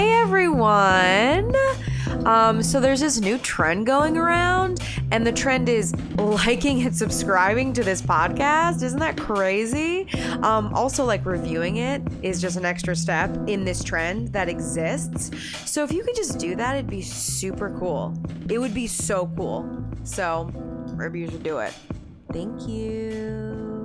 Hey everyone! So there's this new trend going around, and the trend is liking and subscribing to this podcast. Isn't that crazy? Also, like, reviewing it is just an extra step in this trend that exists. So if you could just do that, it'd be super cool. It would be so cool. So maybe you should do it. Thank you.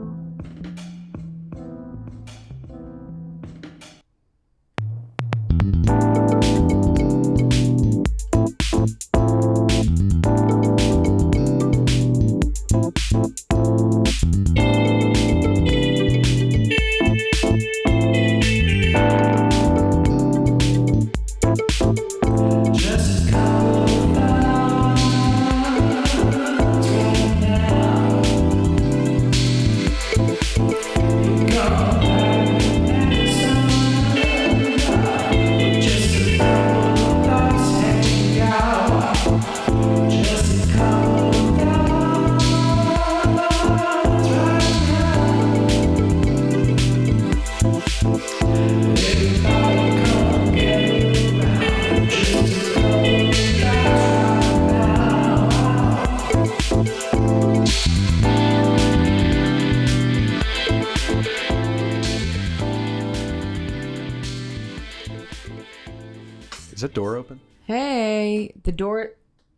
Is that door open? Hey, the door.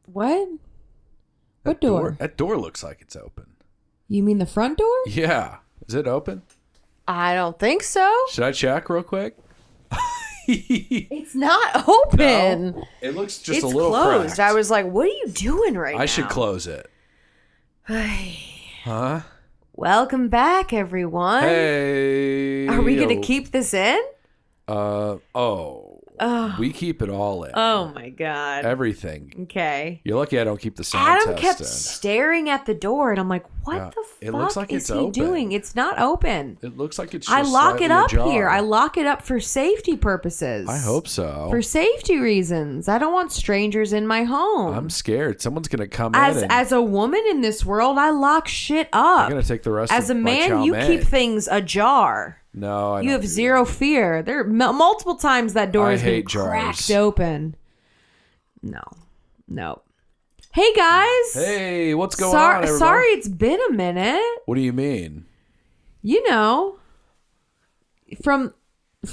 What? What door? That door looks like it's open. You mean the front door? Yeah. Is it open? I don't think so. Should I check real quick? It's not open. No, it looks just It's a little closed. cracked. I was like, what are you doing right now? I should close it. Huh? Welcome back, everyone. Hey. Are we going to keep this in? We keep it all in. Oh, my God. Everything. Okay. You're lucky I don't keep the sound Adam test kept in. staring at the door, and I'm like, what the fuck it looks like is it's he open. doing? It's not open. It looks like it's just I lock it slightly up ajar. here. I lock it up for safety purposes. I hope so. For safety reasons. I don't want strangers in my home. I'm scared. Someone's going to come in and As a woman in this world, I lock shit up. I'm going to take the rest As of a my man, chow you mein. keep things ajar. No, I You don't have do zero that. fear. There are multiple times that door I has been hate jars. cracked open. No. Hey guys. Hey, what's going on, everybody? Sorry, it's been a minute. What do you mean? You know, from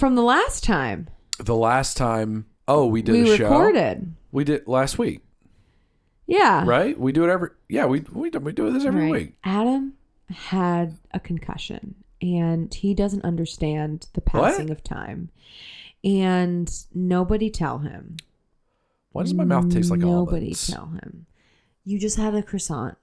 the last time The last time, we did we a show. recorded. We did last week, Yeah. right? We do it every. Yeah, we do this every Right. week. Adam had a concussion, and he doesn't understand the passing of time. And nobody tell him. Why does my mouth taste like Nobody almonds? tell him. You just had a croissant.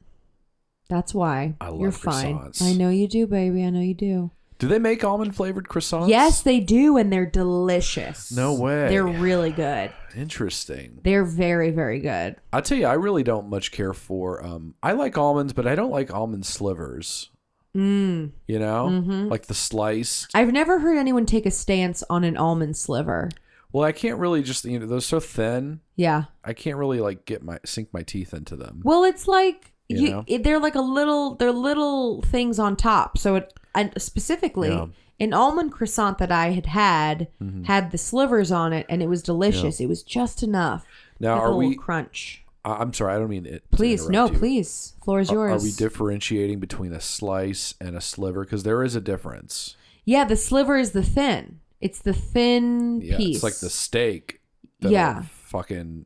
That's why. I love You're fine. croissants. I know you do, baby. I know you do. Do they make almond flavored croissants? Yes, they do, and they're delicious. No way. They're really good. Interesting. They're very, very good. I'll tell you, I really don't much care for. I like almonds, but I don't like almond slivers. You know, like the slice. I've never heard anyone take a stance on an almond sliver. Well, I can't really just they're so thin. Yeah. I can't really like sink my teeth into them. Well, it's like You know? they're like they're little things on top. So and specifically an almond croissant that I had had the slivers on it, and it was delicious. It was just enough. Now, with are a little we? crunch? I'm sorry, I don't mean it. Please, no, you. please. Floor is yours. Are we differentiating between a slice and a sliver? Because there is a difference. Yeah, the sliver is the thin. It's the thin Yeah, piece. it's like the steak. Yeah. Fucking,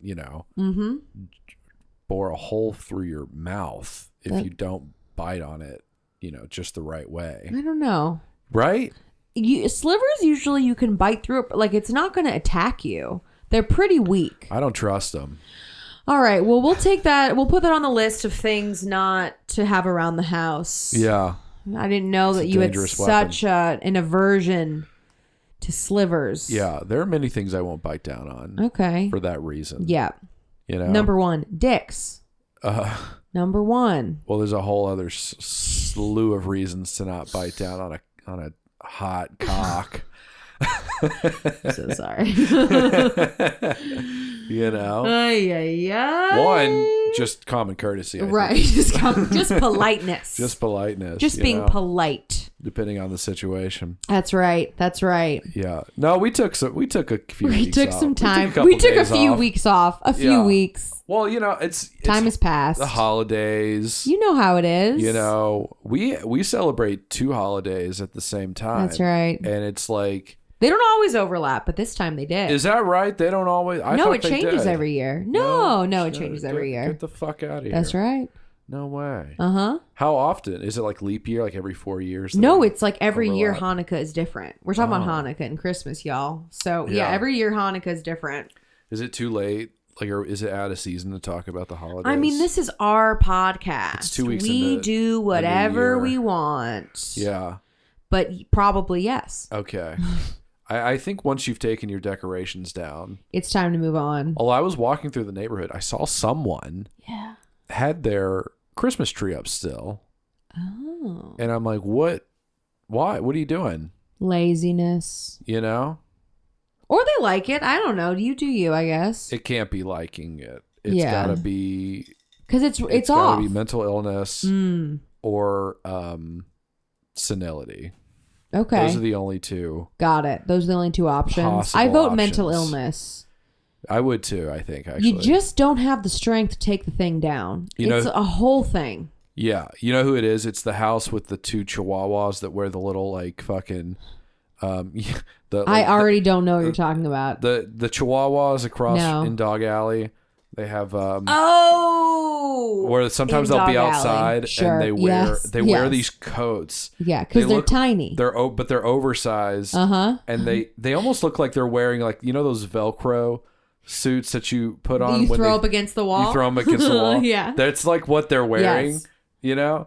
bore a hole through your mouth if you don't bite on it, just the right way. I don't know. Right? Slivers usually you can bite through it, but like it's not going to attack you. They're pretty weak. I don't trust them. All right. Well, we'll take that. We'll put that on the list of things not to have around the house. Yeah. I didn't know that you had dangerous such an aversion to slivers. Yeah. There are many things I won't bite down on. Okay. For that reason. Yeah. Number one, dicks. Number one. Well, there's a whole other slew of reasons to not bite down on a hot cock. So sorry. One, just common courtesy. I right. think. Just politeness. Just politeness. Just being polite. depending on the situation. That's right. Yeah. No, we took a few We weeks took off. some time. couple We took a days few off. weeks off. A few weeks. Well, it's Time has passed. the holidays. You know how it is. We celebrate 2 holidays at the same time. That's right. And it's like, They don't always overlap, but this time they did. is that right? They don't always. No, it changes every year. No, it changes every year. Get the fuck out of here. That's right. No way. Uh-huh. How often? Is it like leap year, like every 4 years? No, it's like every year overlap? Hanukkah is different. We're talking about Hanukkah and Christmas, y'all. So, yeah, every year Hanukkah is different. Is it too late? Like, or is it out of season to talk about the holidays? I mean, this is our podcast. It's 2 weeks We into do the whatever new we year. want. Yeah. But probably yes. Okay. I think once you've taken your decorations down, It's time to move on. while I was walking through the neighborhood, I saw someone had their Christmas tree up still. Oh. And I'm like, what? Why? What are you doing? Laziness. Or they like it. I don't know. Do you, I guess. it can't be liking it. It's gotta be, Because it's gotta off. be mental illness or senility. Okay. Those are the only two. Got it. Those are the only two options. Possible I vote mental options. illness. I would too, I think, actually. You just don't have the strength to take the thing down. It's a whole thing. Yeah. You know who it is? It's the house with the 2 chihuahuas that wear the little, like, fucking... I already don't know what you're talking about. The chihuahuas across No. in Dog Alley, they have... Oh! where sometimes in they'll be Dog Alley. outside Sure. and they wear Yes. wear these coats. Yeah, because they're look- tiny. But they're oversized. Uh-huh. And they almost look like they're wearing, like, those Velcro suits that you put on You when throw they- up against the wall? You throw them against the wall. Yeah. That's like what they're wearing. Yes.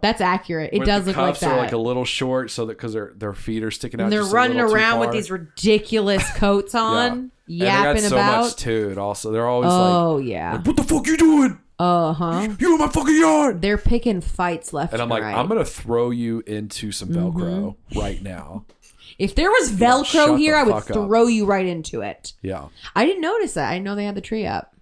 That's accurate. It where does the look like cuffs that. are like a little short, so that because their feet are sticking out. And they're just a running little too around with far. these ridiculous coats on, Yeah. yapping and they got so about. much to it. Also, they're always Yeah. like, "What the fuck you doing? Uh-huh. You in my fucking yard?" They're picking fights left And I'm like, right. I'm gonna throw you into some Velcro right now. If there was shut Velcro here, the I would fuck up. throw you right into it. Yeah. I didn't notice that. I didn't know they had the tree up.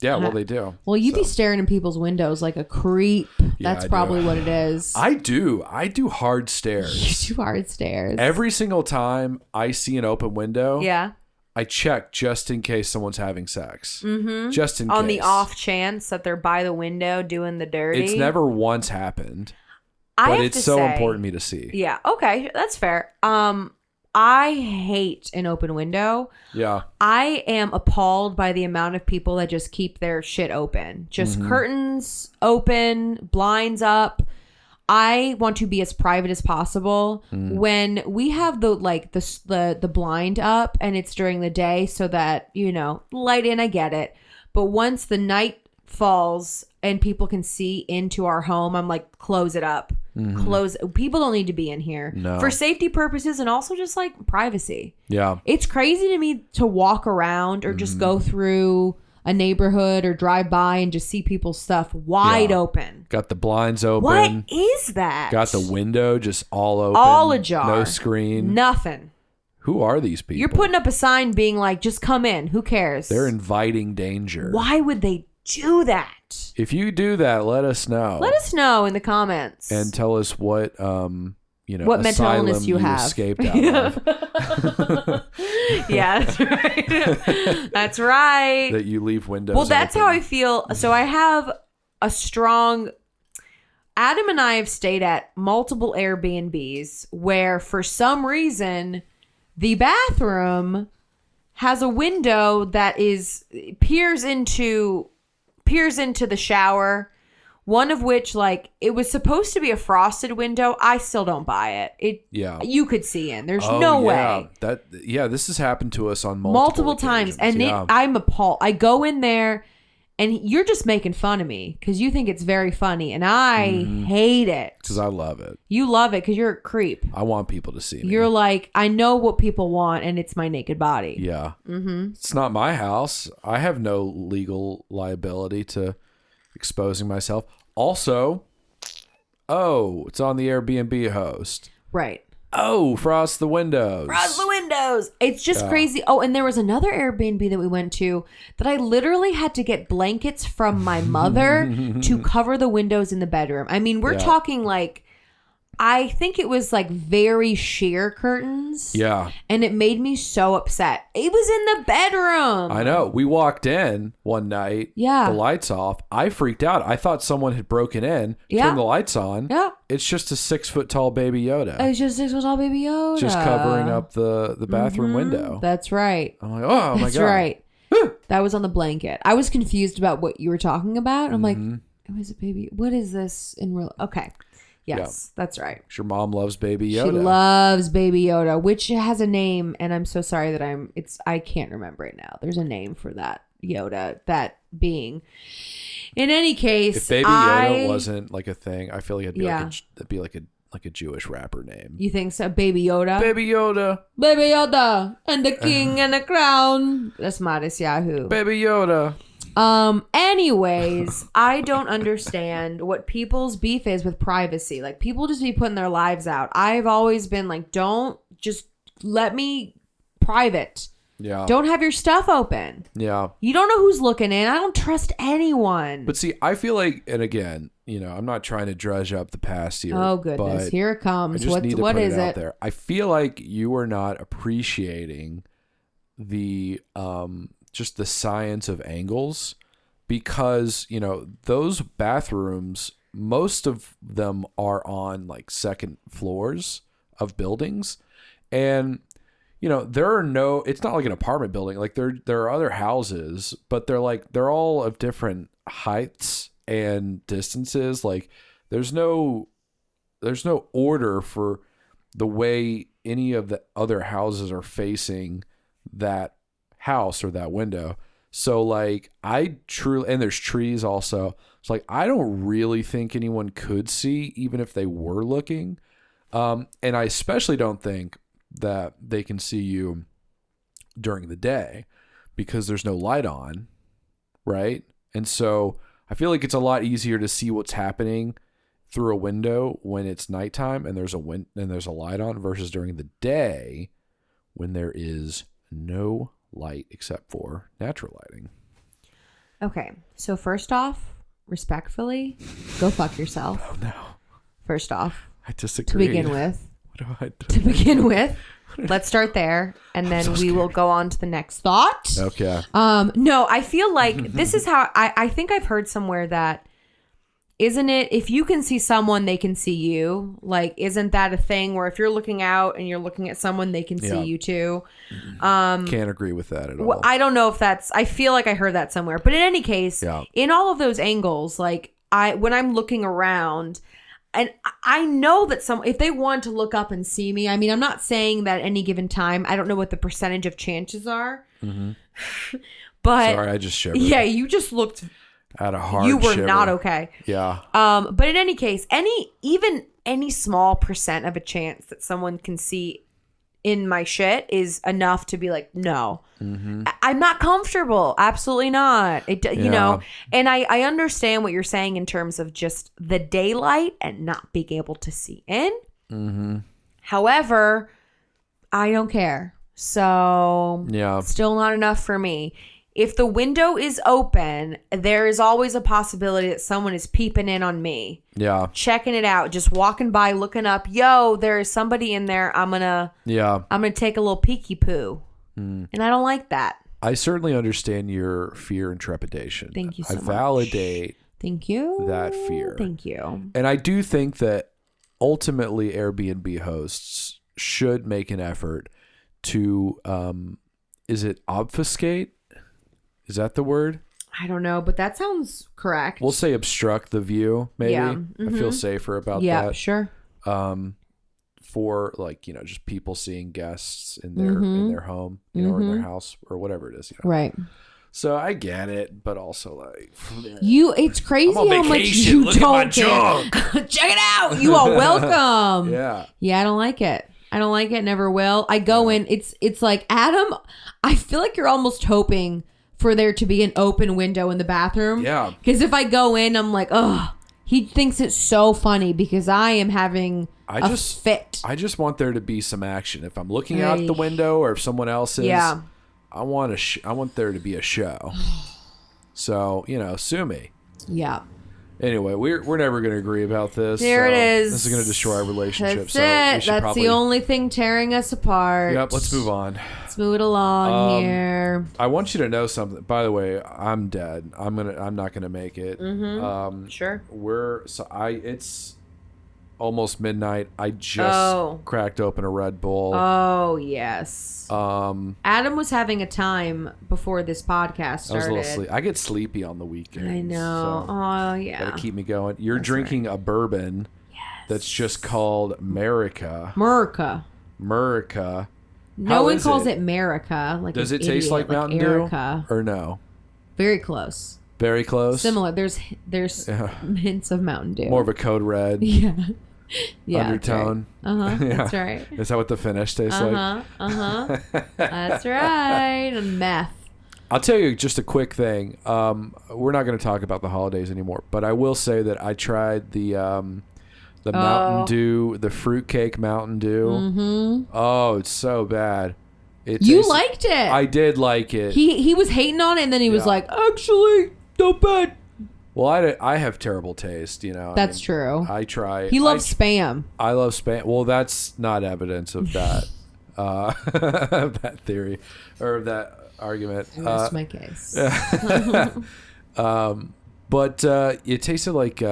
Yeah. Well, they do. Well, you So. be staring in people's windows like a creep. Yeah, That's I probably do. what it is. I do hard stares. You do hard stairs. Every single time I see an open window, Yeah. I check just in case someone's having sex. Mm-hmm. Just in On case. the off chance that they're by the window doing the dirty. It's never once happened, I but have it's to so say- important to me to see. Yeah. Okay. That's fair. I hate an open window. Yeah. I am appalled by the amount of people that just keep their shit open. Just Mm-hmm. curtains open, blinds up. I want to be as private as possible. Mm. When we have the blind up and it's during the day so that, light in, I get it. But once the night falls and people can see into our home, I'm like, close it up. Close. People don't need to be in here. No. For safety purposes and also just like privacy. Yeah. It's crazy to me to walk around or just go through a neighborhood or drive by and just see people's stuff wide Yeah. open. Got the blinds open. What is that? Got the window just all open. All ajar. No screen. Nothing. Who are these people? You're putting up a sign being like, just come in. Who cares? They're inviting danger. Why would they do that? If you do that, let us know. Let us know in the comments. And tell us what what mental asylum illness you have. escaped out of. Yeah, that's right. That's right. That you leave windows Well, that's open. how I feel. So I have a strong... Adam and I have stayed at multiple Airbnbs where for some reason the bathroom has a window that peers into the shower. One of which, like, it was supposed to be a frosted window. I still don't buy it. You could see in. There's no way. This has happened to us on Multiple times. occasions. And I'm appalled. I go in there and you're just making fun of me because you think it's very funny. And I hate it. Because I love it. You love it because you're a creep. I want people to see me. You're like, I know what people want and it's my naked body. Yeah. Mm-hmm. It's not my house. I have no legal liability to exposing myself. Also, it's on the Airbnb host. Right. Oh, frost the windows. Frost the windows. It's just crazy. Oh, and there was another Airbnb that we went to that I literally had to get blankets from my mother to cover the windows in the bedroom. I mean, we're talking like I think it was like very sheer curtains. Yeah. And it made me so upset. It was in the bedroom. I know. We walked in one night. Yeah. The lights off. I freaked out. I thought someone had broken in. Yeah. Turned the lights on. Yeah. It's just a 6 foot tall baby Yoda. It's just 6 foot tall baby Yoda. Just covering up the bathroom window. That's right. I'm like, oh my God. That's right. That was on the blanket. I was confused about what you were talking about. I'm like, it was a baby. What is this in real? Okay. Yes, that's right. Your mom loves Baby Yoda. She loves Baby Yoda, which has a name, and I'm so sorry that I can't remember it now. There's a name for that Yoda, that being. In any case, if Baby Yoda wasn't like a thing, I feel like it'd be like a Jewish rapper name. You think so? Baby Yoda? Baby Yoda. Baby Yoda and the king and the crown. That's Modest Yahoo. Baby Yoda. Anyways, I don't understand what people's beef is with privacy. Like, people just be putting their lives out. I've always been like, don't just let me private. Yeah. Don't have your stuff open. Yeah. You don't know who's looking in. I don't trust anyone. But see, I feel like, and again, I'm not trying to dredge up the past here. Oh, goodness. Here it comes. I just need to what put is it out it? there. I feel like you are not appreciating the just the science of angles, because those bathrooms, most of them are on like second floors of buildings, and it's not like an apartment building. Like there are other houses, but they're all of different heights and distances. Like there's no order for the way any of the other houses are facing that house or that window. So like and there's trees also. It's like I don't really think anyone could see even if they were looking. And I especially don't think that they can see you during the day because there's no light on, right? And so I feel like it's a lot easier to see what's happening through a window when it's nighttime and there's a light on versus during the day when there is no light except for natural lighting. Okay, so first off, respectfully, go fuck yourself. Oh no. First off, I disagree. To begin with. What do I do? To begin with, let's start there, and then we will go on to the next thought. Okay. No, I feel like this is how I think I've heard somewhere that, isn't it, if you can see someone, they can see you? Like, isn't that a thing where if you're looking out and you're looking at someone, they can see you too? Can't agree with that at all. Well, I don't know if I feel like I heard that somewhere. But in any case, in all of those angles, like when I'm looking around, and I know that if they want to look up and see me, I mean, I'm not saying that at any given time, I don't know what the percentage of chances are. Mm-hmm. But sorry, I just shivered. Yeah, you just looked... At a hard You were shiver. not okay. Yeah. But in any case, any small percent of a chance that someone can see in my shit is enough to be like, no, I'm not comfortable. Absolutely not. And I understand what you're saying in terms of just the daylight and not being able to see in. Mm-hmm. However, I don't care. So still not enough for me. If the window is open, there is always a possibility that someone is peeping in on me. Yeah. Checking it out, just walking by, looking up. Yo, there is somebody in there. I'm gonna take a little peeky poo. And I don't like that. I certainly understand your fear and trepidation. Thank you so much. I validate Thank you. That fear. Thank you. And I do think that ultimately Airbnb hosts should make an effort to is it obfuscate? Is that the word? I don't know, but that sounds correct. We'll say obstruct the view, maybe. Yeah. I feel safer about that. Yeah, sure. For just people seeing guests in their home, or in their house or whatever it is. Right. So I get it, but also like it's crazy how much you don't care. Check it out. You are welcome. Yeah. Yeah, I don't like it. Never will. I go in. It's like, Adam, I feel like you're almost hoping for there to be an open window in the bathroom. Yeah. Because if I go in, I'm like, oh, he thinks it's so funny because I am having a fit. I just want there to be some action. If I'm looking out the window or if someone else is, I want there to be a show. So, sue me. Yeah. Anyway, we're never going to agree about this. There it is. This is going to destroy our relationship. That's so it. we should That's probably... the only thing tearing us apart. Yep, let's move on. Let's move it along here. I want you to know something. By the way, I'm dead. I'm not gonna make it. Sure. It's almost midnight. I just cracked open a Red Bull. Oh yes. Adam was having a time before this podcast started. I was a little sleepy. I get sleepy on the weekends. I know. So Oh yeah. gotta keep me going. You're drinking a bourbon. Yes. That's just called America. Murica. No one calls it America. Like does it idiot, taste like Mountain Erica. Dew or no? Very close. Very close. Similar. There's hints of Mountain Dew. More of a Code Red. Yeah. Undertone. Right. Yeah. That's right. Is that what the finish tastes like? That's right. And meth. I'll tell you just a quick thing. We're not going to talk about the holidays anymore, but I will say that I tried the Mountain Dew, the fruitcake Mountain Dew. Mm-hmm. Oh, it's so bad. You liked it. I did like it. He was hating on it, and then he was like, actually, not bad. Well, I have terrible taste, you know. That's true. I try. He loves Spam. I love Spam. Well, that's not evidence of that that theory or that argument. Rest my case. But it tasted like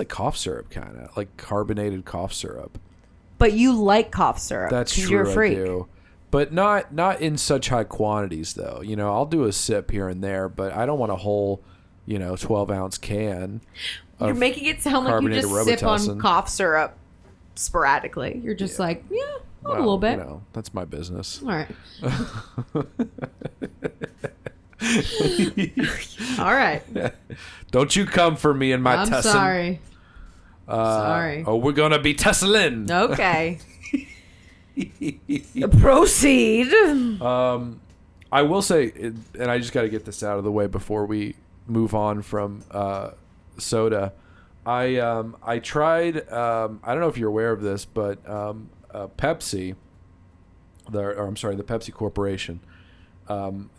cough syrup, kind of like carbonated cough syrup. But you like cough syrup. That's true. You're a freak. I do. But not in such high quantities, though. You know, I'll do a sip here and there, but I don't want a whole, 12-ounce can. You're making it sound like you just sip on cough syrup sporadically. You're just like, a little bit. That's my business. All right. All right. Don't you come for me and my Tessin. I'm sorry. Sorry. Oh, we're gonna be Tessalin. Okay. Proceed. I will say, and I just got to get this out of the way before we move on from soda. I tried. I don't know if you're aware of this, but Pepsi, the Pepsi Corporation.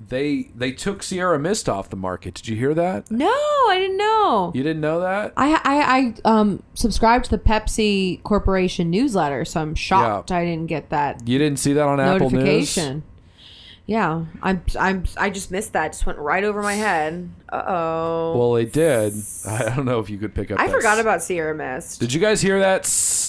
They took Sierra Mist off the market. Did you hear that? No, I didn't know. You didn't know that? I subscribed to the Pepsi Corporation newsletter, so I'm shocked I didn't get that. You didn't see that on Apple News? Yeah, I just missed that. Just went right over my head. Uh-oh. Well, they did. I don't know if you could pick up. I forgot about Sierra Mist. Did you guys hear that?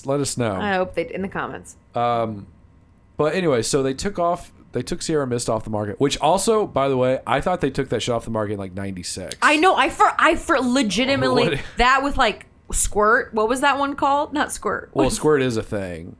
Let us know. I hope they in the comments. But anyway, so they took Sierra Mist off the market, which also, by the way, I thought they took that shit off the market in like 96. I know. I for legitimately that with like Squirt. What was that one called? Not Squirt. Well, Squirt is a thing,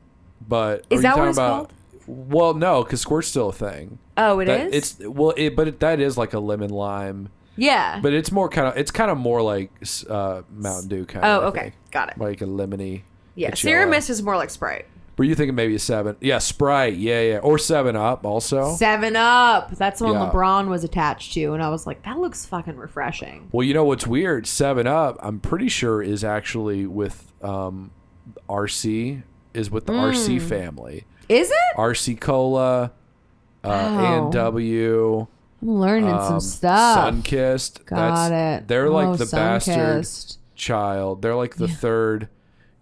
but is that what it's called? Well, no, because Squirt's still a thing. Oh, it is. That is like a lemon lime. Yeah. But it's kind of more like Mountain Dew kind of. Oh, okay, got it. Like a lemony. Yeah, Sierra Mist is more like Sprite. Were you thinking maybe a 7? Yeah, Sprite. Yeah. Or 7-Up also. 7-Up. That's the one LeBron was attached to. And I was like, that looks fucking refreshing. Well, you know what's weird? 7-Up, I'm pretty sure, is actually with RC, is with the RC family. Is it? RC Cola, A&W. I'm learning some stuff. Sunkissed. Got it. They're like the Sunkissed. bastard child. They're like the third,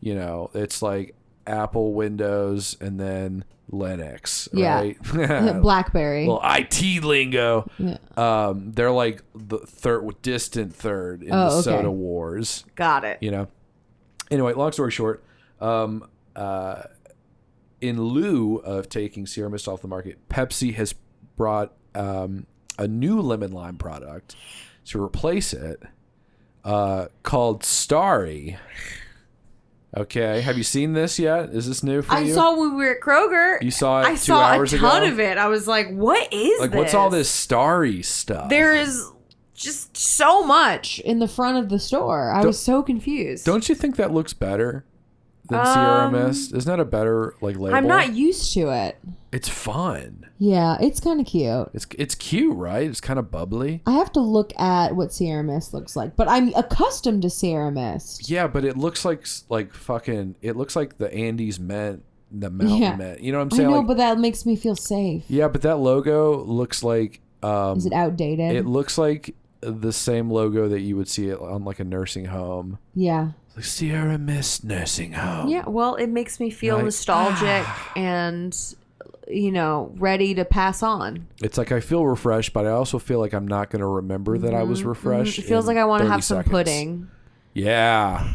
it's like Apple, Windows, and then Linux, right? BlackBerry. Well, IT lingo. Yeah. They're like the distant third in the soda wars. Got it. Anyway, long story short, in lieu of taking Sierra Mist off the market, Pepsi has brought a new lemon lime product to replace it called Starry. Okay, have you seen this yet? Is this new for you? I saw when we were at Kroger. You saw it 2 I hours ago? saw a ton of it. I was like, what is this? What's all this Starry stuff? There is just so much in the front of the store. I was so confused. Don't you think that looks better than Sierra Mist? Isn't that a better label? I'm not used to it. It's fun. Yeah, it's kind of cute. It's cute, right? It's kind of bubbly. I have to look at what Sierra Mist looks like, but I'm accustomed to Sierra Mist. Yeah, but it looks like fucking. It looks like the Andes Mint, the Mountain Mint. You know what I'm saying? I know, but that makes me feel safe. Yeah, but that logo looks like. Is it outdated? It looks like the same logo that you would see it on like a nursing home. Yeah. Like Sierra Mist Nursing Home. Yeah, well, it makes me feel Like, nostalgic and, ready to pass on. It's like I feel refreshed, but I also feel like I'm not going to remember that I was refreshed. It feels like I want to have 30 some seconds. pudding. Yeah.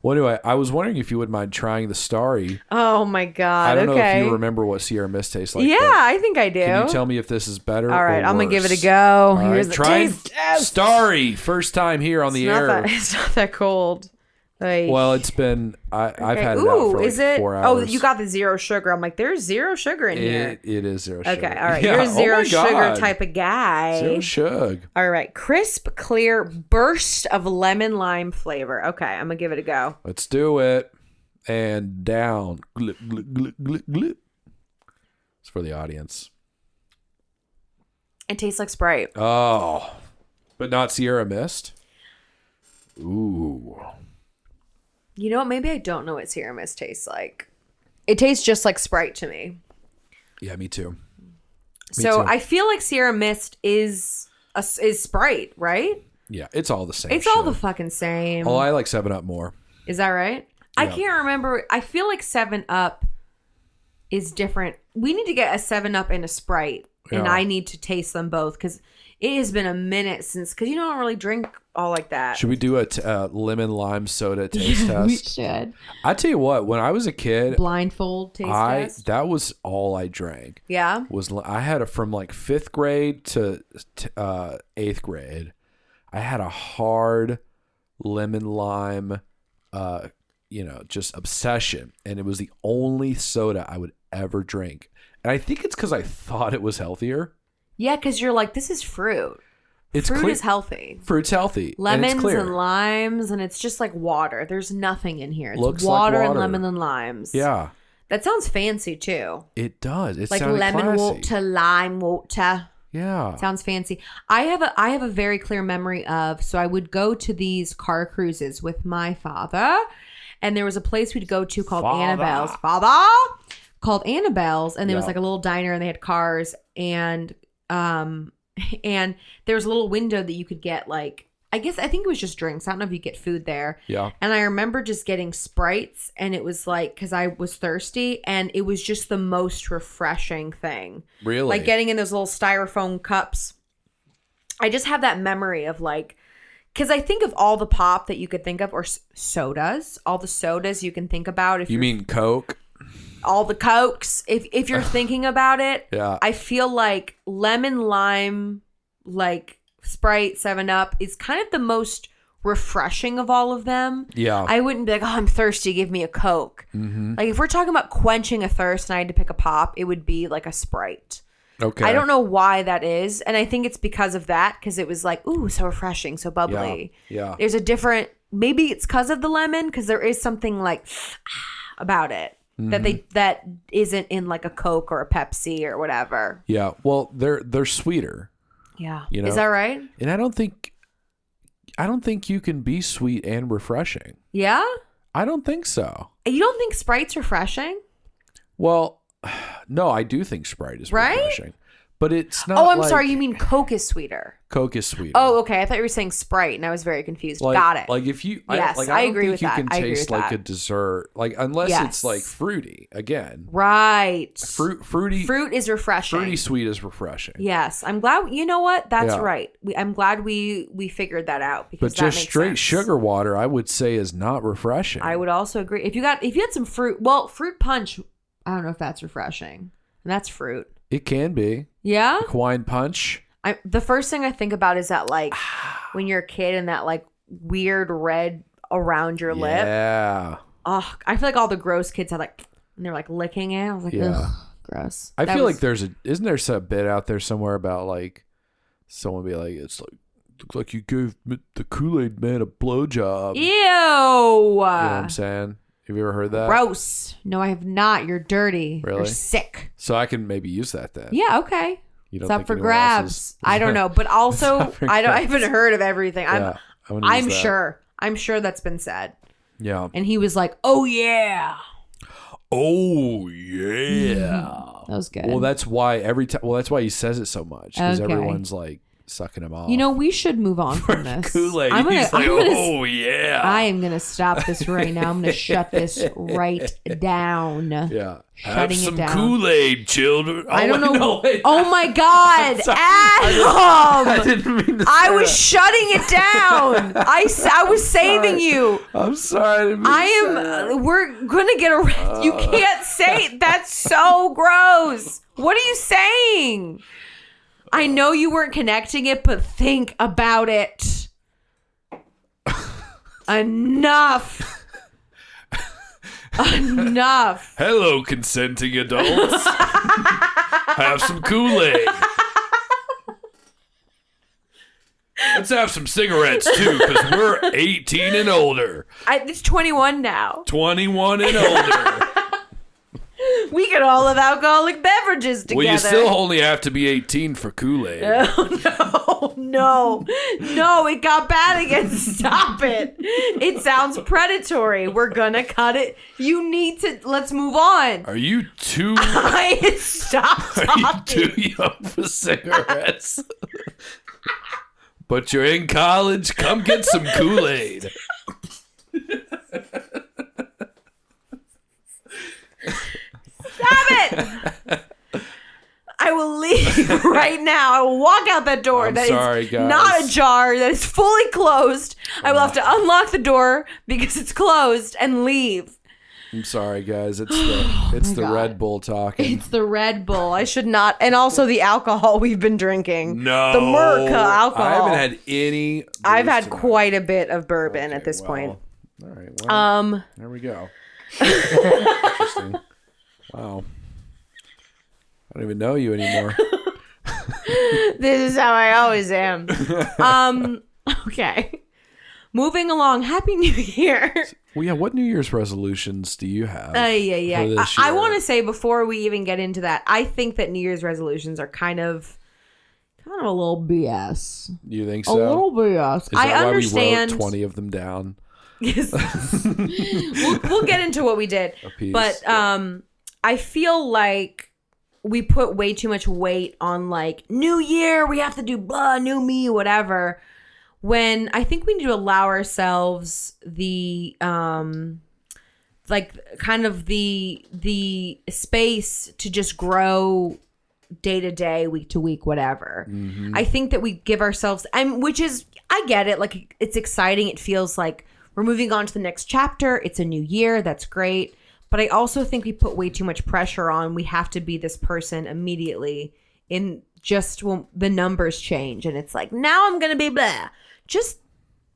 Well, anyway, I was wondering if you would mind trying the Starry. Oh my God. I don't know okay. if you remember what Sierra Mist tastes like. Yeah, I think I do. Can you tell me if this is better? All right, or I'm going to give worse? it a go. All Here's right, the taste test. Starry. First time here on the air. It's not that cold. Like, Well, it's been. I've had it out Ooh, for like is it? 4 hours. Oh, you got the zero sugar. I'm like, there's zero sugar in here. It is zero sugar. Okay, all right. Yeah. You're a zero Oh my sugar God. type of guy. Zero sugar. All right. Crisp, clear burst of lemon lime flavor. Okay, I'm going to give it a go. Let's do it. And down. Glip, glip, glip, glip, glip. It's for the audience. It tastes like Sprite. Oh. But not Sierra Mist? Ooh. You know what? Maybe I don't know what Sierra Mist tastes like. It tastes just like Sprite to me. Yeah, me too. So too. I feel like Sierra Mist is Sprite, right? Yeah, it's all the same. It's all the fucking same. Oh, I like 7-Up more. Is that right? I can't remember. I feel like 7-Up is different. We need to get a 7-Up and a Sprite, and Yeah. I need to taste them both because it has been a minute since. Because you don't really drink all like that. Should we do a lemon lime soda taste test? We should. I tell you what, when I was a kid, Blindfold taste test. that was all I drank. Yeah. I had it from like 5th grade to 8th grade. I had a hard lemon lime, just obsession, and it was the only soda I would ever drink. And I think it's because I thought it was healthier. Yeah, because you're like, this is fruit. Fruit is healthy. Fruit's healthy. Lemons and, it's clear. and limes, and it's just like water. There's nothing in here. It's Looks water, like and water. lemon and limes. Yeah, That sounds fancy too. it does. It Like sounded lemon classy. water, lime water. Yeah. Sounds fancy. I have a very clear memory of, so I would go to these car cruises with my father, and there was a place we'd go to called Annabelle's. Called Annabelle's, and there was like a little diner, and they had cars, and there was a little window that you could get like, I think it was just drinks. I don't know if you get food there. Yeah. And I remember just getting Sprites, and it was like, because I was thirsty, and it was just the most refreshing thing. Really? Like getting in those little styrofoam cups. I just have that memory of like, because I think of all the pop that you could think of, or sodas, all the sodas you can think about. You mean Coke? All the Cokes. If you're thinking about it, Yeah. I feel like lemon lime, like Sprite, 7-Up is kind of the most refreshing of all of them. Yeah. I wouldn't be like, oh, I'm thirsty, give me a Coke. Mm-hmm. Like if we're talking about quenching a thirst and I had to pick a pop, it would be like a Sprite. Okay. I don't know why that is. And I think it's because of that, because it was like, ooh, so refreshing, so bubbly. Yeah. There's a different, maybe it's because of the lemon, because there is something like about it that isn't in like a Coke or a Pepsi or whatever. Yeah. Well, they're sweeter. Yeah. You know? Is that right? And I don't think you can be sweet and refreshing. Yeah? I don't think so. You don't think Sprite's refreshing? Well, no, I do think Sprite is Right? refreshing. But it's not. Oh, I'm like sorry. You mean Coke is sweeter. Coke is sweeter. Oh, okay. I thought you were saying Sprite, and I was very confused. Like, Got it. Like if you, Yes, I I don't agree think with you that. can I agree taste with like that. a dessert, like unless Yes. it's like fruity. Again, Right. fruity. Fruit is refreshing. Fruity sweet is refreshing. Yes, I'm glad. You know what? That's Yeah. right. I'm glad we figured that out, because But that just makes straight sense. sugar water, I would say, is not refreshing. I would also agree. If you had some fruit, well, fruit punch. I don't know if that's refreshing. And that's fruit. It can be. Yeah. Like wine punch. The first thing I think about is that like when you're a kid and that like weird red around your lip. Yeah. Oh, I feel like all the gross kids had like, and they're like licking it. I was like, Yeah. ugh, gross. I feel like isn't there some bit out there somewhere about like someone be like, it's like, looks like you gave the Kool-Aid man a blowjob. Ew. You know what I'm saying? Have you ever heard that? Gross. No, I have not. You're dirty. Really? You're sick. So I can maybe use that then. Yeah, okay. You don't It's up think for anyone else grabs. is- I don't know. But also, up for I grabs. haven't heard of everything. Yeah, I'm gonna I'm use that. sure. I'm sure that's been said. Yeah. And he was like, oh, yeah. Oh yeah. That was good. Well, that's why every time. Well, that's why he says it so much, because Okay. everyone's like, sucking him off. You know, we should move on from this. Kool-Aid. He's like, oh, yeah. I am going to stop this right now. I'm going to shut this right down. Yeah. Shutting Have some it down. Kool-Aid, children. I don't know. No, wait. Oh my God, Adam! I didn't mean to say I was that. shutting it down. I was saving you. I'm sorry. We're gonna get arrested. You can't say that's so gross. What are you saying? I know you weren't connecting it, but think about it. Enough. Enough. Hello, consenting adults. Have some Kool-Aid. Let's have some cigarettes, too, because we're 18 and older. It's 21 now. 21 and older. We can all have alcoholic beverages together. Well, you still only have to be 18 for Kool-Aid. Oh, no. No, it got bad again. Stop it. It sounds predatory. We're going to cut it. You need to... Let's move on. Are you too... Stop Are talking. you too young for cigarettes? But you're in college? Come get some Kool-Aid. Stop it! I will leave right now. I will walk out that door. I'm that sorry, is guys. not ajar. That is fully closed. I will have to unlock the door because it's closed and leave. I'm sorry, guys. It's the God. Red Bull talking. It's the Red Bull. I should not. And also the alcohol we've been drinking. No. The Merca alcohol. I haven't had any. I've had tonight. quite a bit of bourbon Okay, at this point. All right. Well, there we go. Interesting. Wow. I don't even know you anymore. This is how I always am. Okay. Moving along. Happy New Year. Well, yeah. What New Year's resolutions do you have? Yeah. for this I year? want to say before we even get into that, I think that New Year's resolutions are kind of a little BS. You think A so? little BS. Is that I why understand. we wrote 20 of them down? Yes. we'll get into what we did. A piece, But I feel like we put way too much weight on like New Year, we have to do blah, new me, whatever. When I think we need to allow ourselves the like kind of the space to just grow day to day, week to week, whatever. Mm-hmm. I think that we give ourselves, which is, I get it. Like, it's exciting. It feels like we're moving on to the next chapter. It's a new year. That's great. But I also think we put way too much pressure on. We have to be this person immediately in just when the numbers change. And it's like, now I'm going to be blah. Just,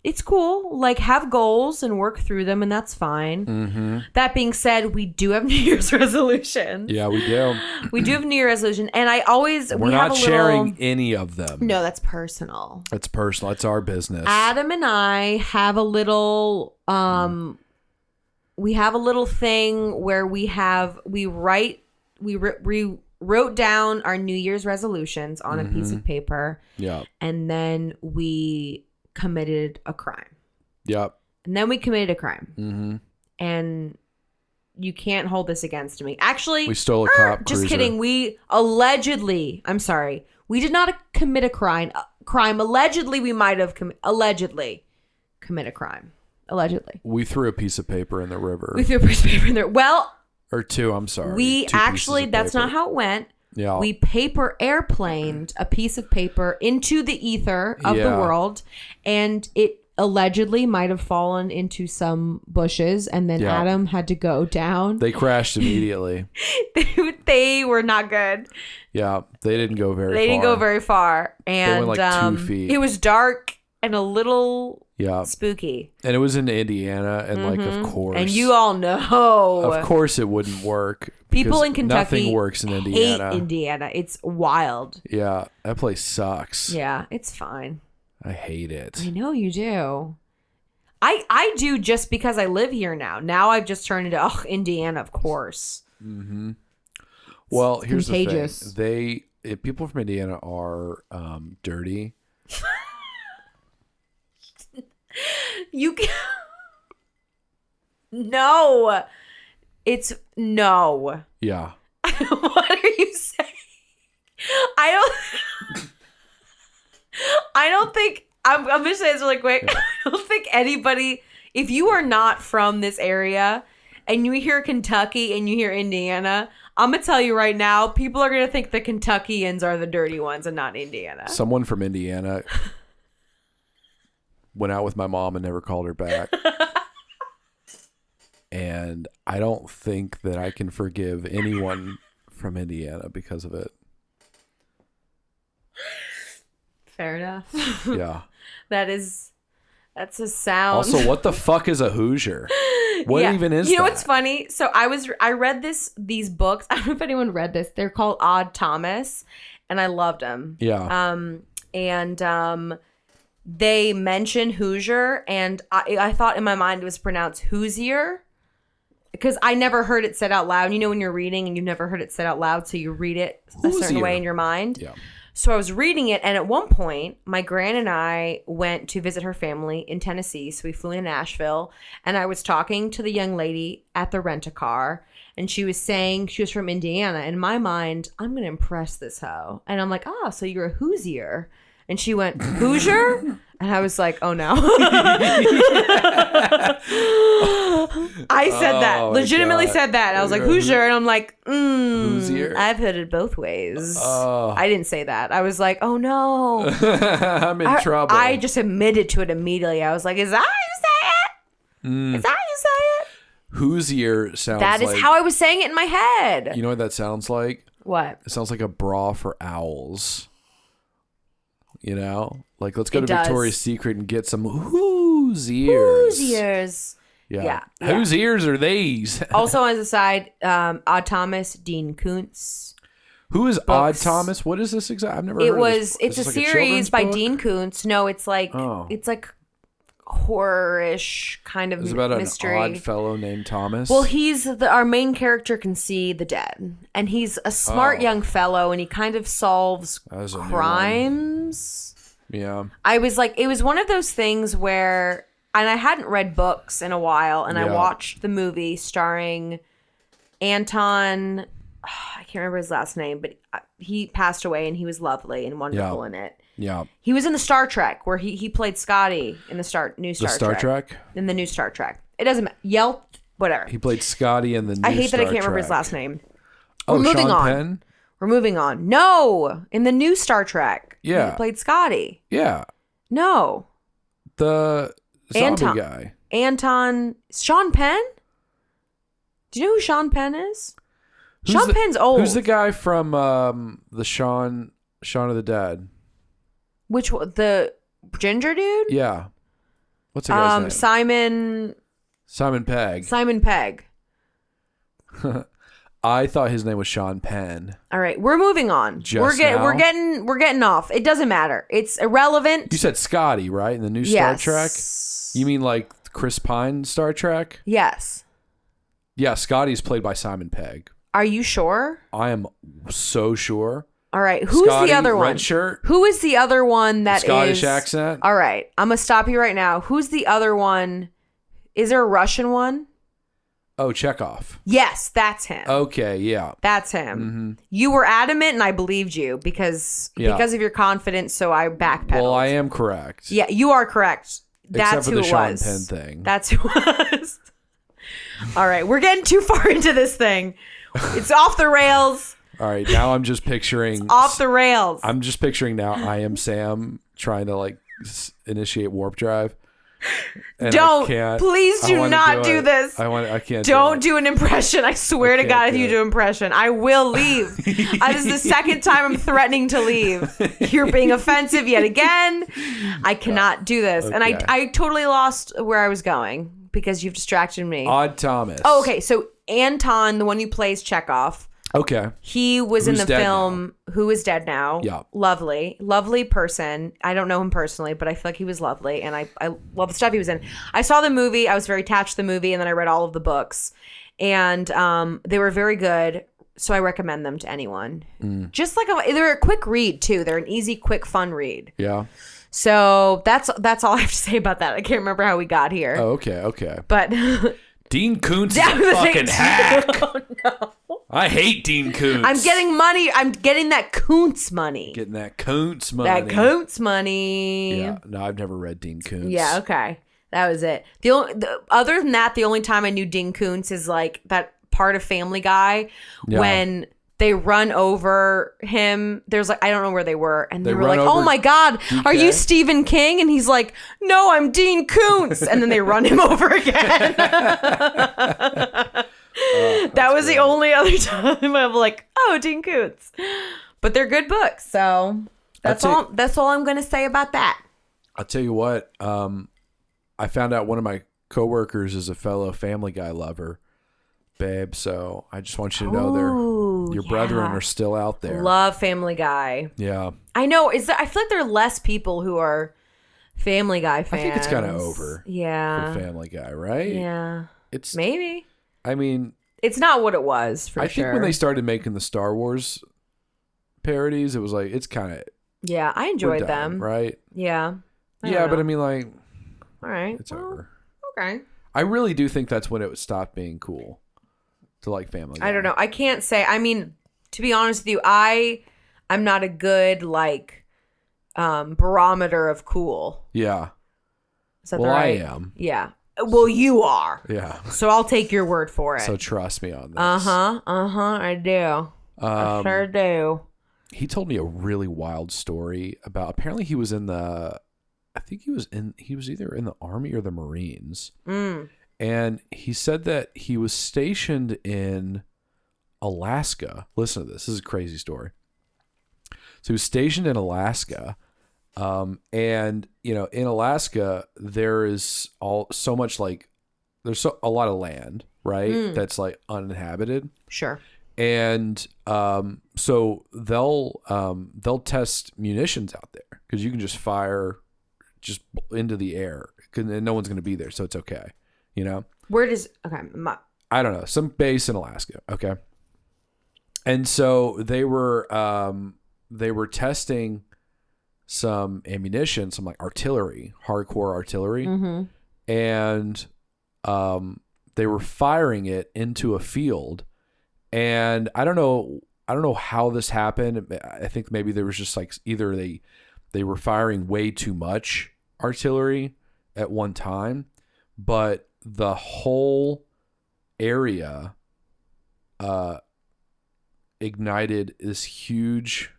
it's cool. Like, have goals and work through them, and that's fine. Mm-hmm. That being said, we do have New Year's resolutions. Yeah, we do. We do have New Year resolution, and I always We're we not have a sharing little, any of them. No, that's personal. It's personal. It's our business. Adam and I have a little we have a little thing where we wrote down our New Year's resolutions on a piece of paper. Yeah. And then we committed a crime. Yep. And then we committed a crime. Mm-hmm. And you can't hold this against me. Actually, We stole a cop just cruiser. kidding. We allegedly, I'm sorry, we did not commit a crime. Allegedly, we might have allegedly commit a crime. Allegedly. We threw a piece of paper in the river. We threw a piece of paper in there. Well, Or two, I'm sorry. we 2 actually, pieces of that's paper. not how it went. Yeah. We paper airplaned a piece of paper into the ether of the Yeah. world, and it allegedly might have fallen into some bushes, and then Yeah. Adam had to go down. They crashed immediately. They were not good. Yeah. They didn't go very far. They didn't go very far, and went like 2 feet. it was dark and a little Yeah. spooky. And it was in Indiana, and like, of course. And you all know, Of course it wouldn't work. people because in Kentucky Nothing works in Indiana. hate Indiana. It's wild. Yeah. That place sucks. Yeah, it's fine. I hate it. I know you do. I do just because I live here now. Now I've just turned into Indiana, of course. Mm-hmm. Well, It's here's contagious. the thing. People from Indiana are dirty. You can No. It's no. Yeah. What are you saying? I don't I don't think I'm going to say this really quick. Yeah. I don't think anybody, if you are not from this area and you hear Kentucky and you hear Indiana, I'm going to tell you right now, people are going to think the Kentuckians are the dirty ones and not Indiana. Someone from Indiana went out with my mom and never called her back. And I don't think that I can forgive anyone from Indiana because of it. Fair enough. Yeah. That's a sound. Also, what the fuck is a Hoosier? What even is that? You know what's funny? So I read these books. I don't know if anyone read this. They're called Odd Thomas, and I loved them. Yeah. They mention Hoosier, and I thought in my mind it was pronounced Hoosier. Because I never heard it said out loud. You know when you're reading and you've never heard it said out loud, so you read it a certain way in your mind. Yeah. So I was reading it, and at one point, my gran and I went to visit her family in Tennessee. So we flew into Nashville, and I was talking to the young lady at the rent-a-car, and she was saying she was from Indiana. In my mind, I'm going to impress this hoe. And I'm like, so you're a Hoosier. And she went, Hoosier? And I was like, oh no. I said that. Legitimately said that. I was like, Hoosier. And I'm like, Hoosier? I've heard it both ways. I didn't say that. I was like, oh no. I'm in trouble. I just admitted to it immediately. I was like, is that how you say it? Is that how you say it? Hoosier sounds That is like, how I was saying it in my head. You know what that sounds like? What? It sounds like a bra for owls. You know? Like, let's go to does. Victoria's Secret and get some Hoosiers. Hoosiers. Yeah. Whose ears are these? Also, as a side, Odd Thomas, Dean Koontz. Who is Odd Thomas? What is this exactly? I've never heard of this. It's a like series by book? Dean Koontz. No, it's like horror-ish kind of mystery. It's about an odd fellow named Thomas. Well, our main character can see the dead, and he's a smart young fellow, and he kind of solves crimes. Yeah. I was like, it was one of those things where, and I hadn't read books in a while, and I watched the movie starring Anton. I can't remember his last name, but he passed away, and he was lovely and wonderful in it. Yeah. He was in the Star Trek where he played Scotty in the new Star Trek. In the new Star Trek. It doesn't matter. Yelp, whatever. He played Scotty in the new Star Trek. I hate that I can't remember his last name. We're moving on. Penn? We're moving on. No, in the new Star Trek. Yeah. He played Scotty. Yeah. No. The zombie guy. Sean Penn? Do you know who Sean Penn is? Sean Penn's old. Who's the guy from the Shaun of the Dead? Which one? The ginger dude? Yeah. What's the guy's name? Simon Pegg. Simon Pegg. I thought his name was Sean Penn. All right, we're moving on. We're getting off. It doesn't matter. It's irrelevant. You said Scotty, right? In the new Star Trek? You mean like Chris Pine Star Trek? Yes. Yeah, Scotty's played by Simon Pegg. Are you sure? I am so sure. All right, who's Scotty, the other one? red shirt. Who is the other one that Scottish is... accent? All right, I'm going to stop you right now. Who's the other one? Is there a Russian one? Oh, Chekhov. Yes, that's him. Okay, yeah. That's him. Mm-hmm. You were adamant and I believed you because of your confidence, so I backpedaled. Well, I am correct. Yeah, you are correct. That's who it was. Except for the Sean Penn thing. That's who it was. All right, we're getting too far into this thing. It's off the rails. All right, now I'm just picturing... It's off the rails. I'm just picturing now I Am Sam trying to like initiate warp drive. Don't. Please do not do this. I can't. Don't do an impression. I swear to God, if you do an impression, I will leave. This is the second time I'm threatening to leave. You're being offensive yet again. I cannot do this. Okay. And I totally lost where I was going because you've distracted me. Odd Thomas. Oh, okay. So Anton, the one who plays Chekhov. Okay. He was in the film Who is Dead Now. Yeah. Lovely person. I don't know him personally, but I feel like he was lovely. And I love the stuff he was in. I saw the movie. I was very attached to the movie. And then I read all of the books. And they were very good. So I recommend them to anyone. Just like they're a quick read, too. They're an easy, quick, fun read. Yeah. So that's all I have to say about that. I can't remember how we got here. Oh, okay. But... Dean Koontz is a fucking hack. Oh, no. I hate Dean Koontz. I'm getting money. I'm getting that Koontz money. Getting that Koontz money. That Koontz money. Yeah. No, I've never read Dean Koontz. Yeah, okay. That was it. Other than that, the only time I knew Dean Koontz is like that part of Family Guy when they run over him. There's like, I don't know where they were. And they were like, oh my God, DK? Are you Stephen King? And he's like, no, I'm Dean Koontz. And then they run him over again. That was the only other time I'm like, oh, Dean Koontz. But they're good books. So that's all I'm going to say about that. I'll tell you what. I found out one of my coworkers is a fellow Family Guy lover. Babe, so I just want you to know your brethren are still out there. Love Family Guy. Yeah. I know. I feel like there are less people who are Family Guy fans. I think it's kind of over. Yeah. For Family Guy, right? Yeah. It's maybe. I mean, it's not what it was for sure. I think when they started making the Star Wars parodies, it was like it's kind of I enjoyed them. Right? Yeah. Yeah, but I mean, like, all right, it's over. Okay. I really do think that's when it stopped being cool. To like Family Guy. I don't know. I can't say. I mean, to be honest with you, I'm not a good like barometer of cool. Yeah. Is that well, right? I am. Yeah. Well, you are. Yeah. So I'll take your word for it. So trust me on this. I do. I sure do. He told me a really wild story about. Apparently, he was in the. I think he was either in the Army or the Marines. And he said that he was stationed in Alaska. Listen to this. This is a crazy story. So he was stationed in Alaska. And, in Alaska, there is so much like, there's a lot of land, right? That's like uninhabited. Sure. And so they'll test munitions out there because you can just fire just into the air and no one's going to be there. So it's okay. Where does I don't know, some base in Alaska. Okay. And so they were testing some ammunition, some like artillery, hardcore artillery. And they were firing it into a field. And I don't know how this happened. I think maybe there was just like either they were firing way too much artillery at one time, but the whole area ignited this huge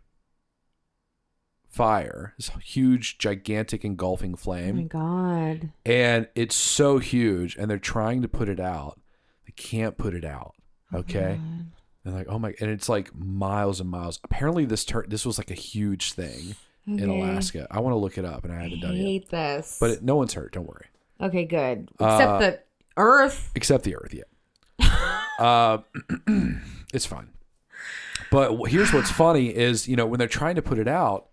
fire, this huge, gigantic, engulfing flame. Oh my God. And it's so huge, and they're trying to put it out. They can't put it out. Okay. And like, oh my, and it's like miles and miles. Apparently this was like a huge thing in Alaska. I want to look it up, and I haven't done it yet. I hate this. But no one's hurt. Don't worry. Okay, good. Except the Earth. Except the Earth, yeah. It's fine. But here's what's funny is, when they're trying to put it out,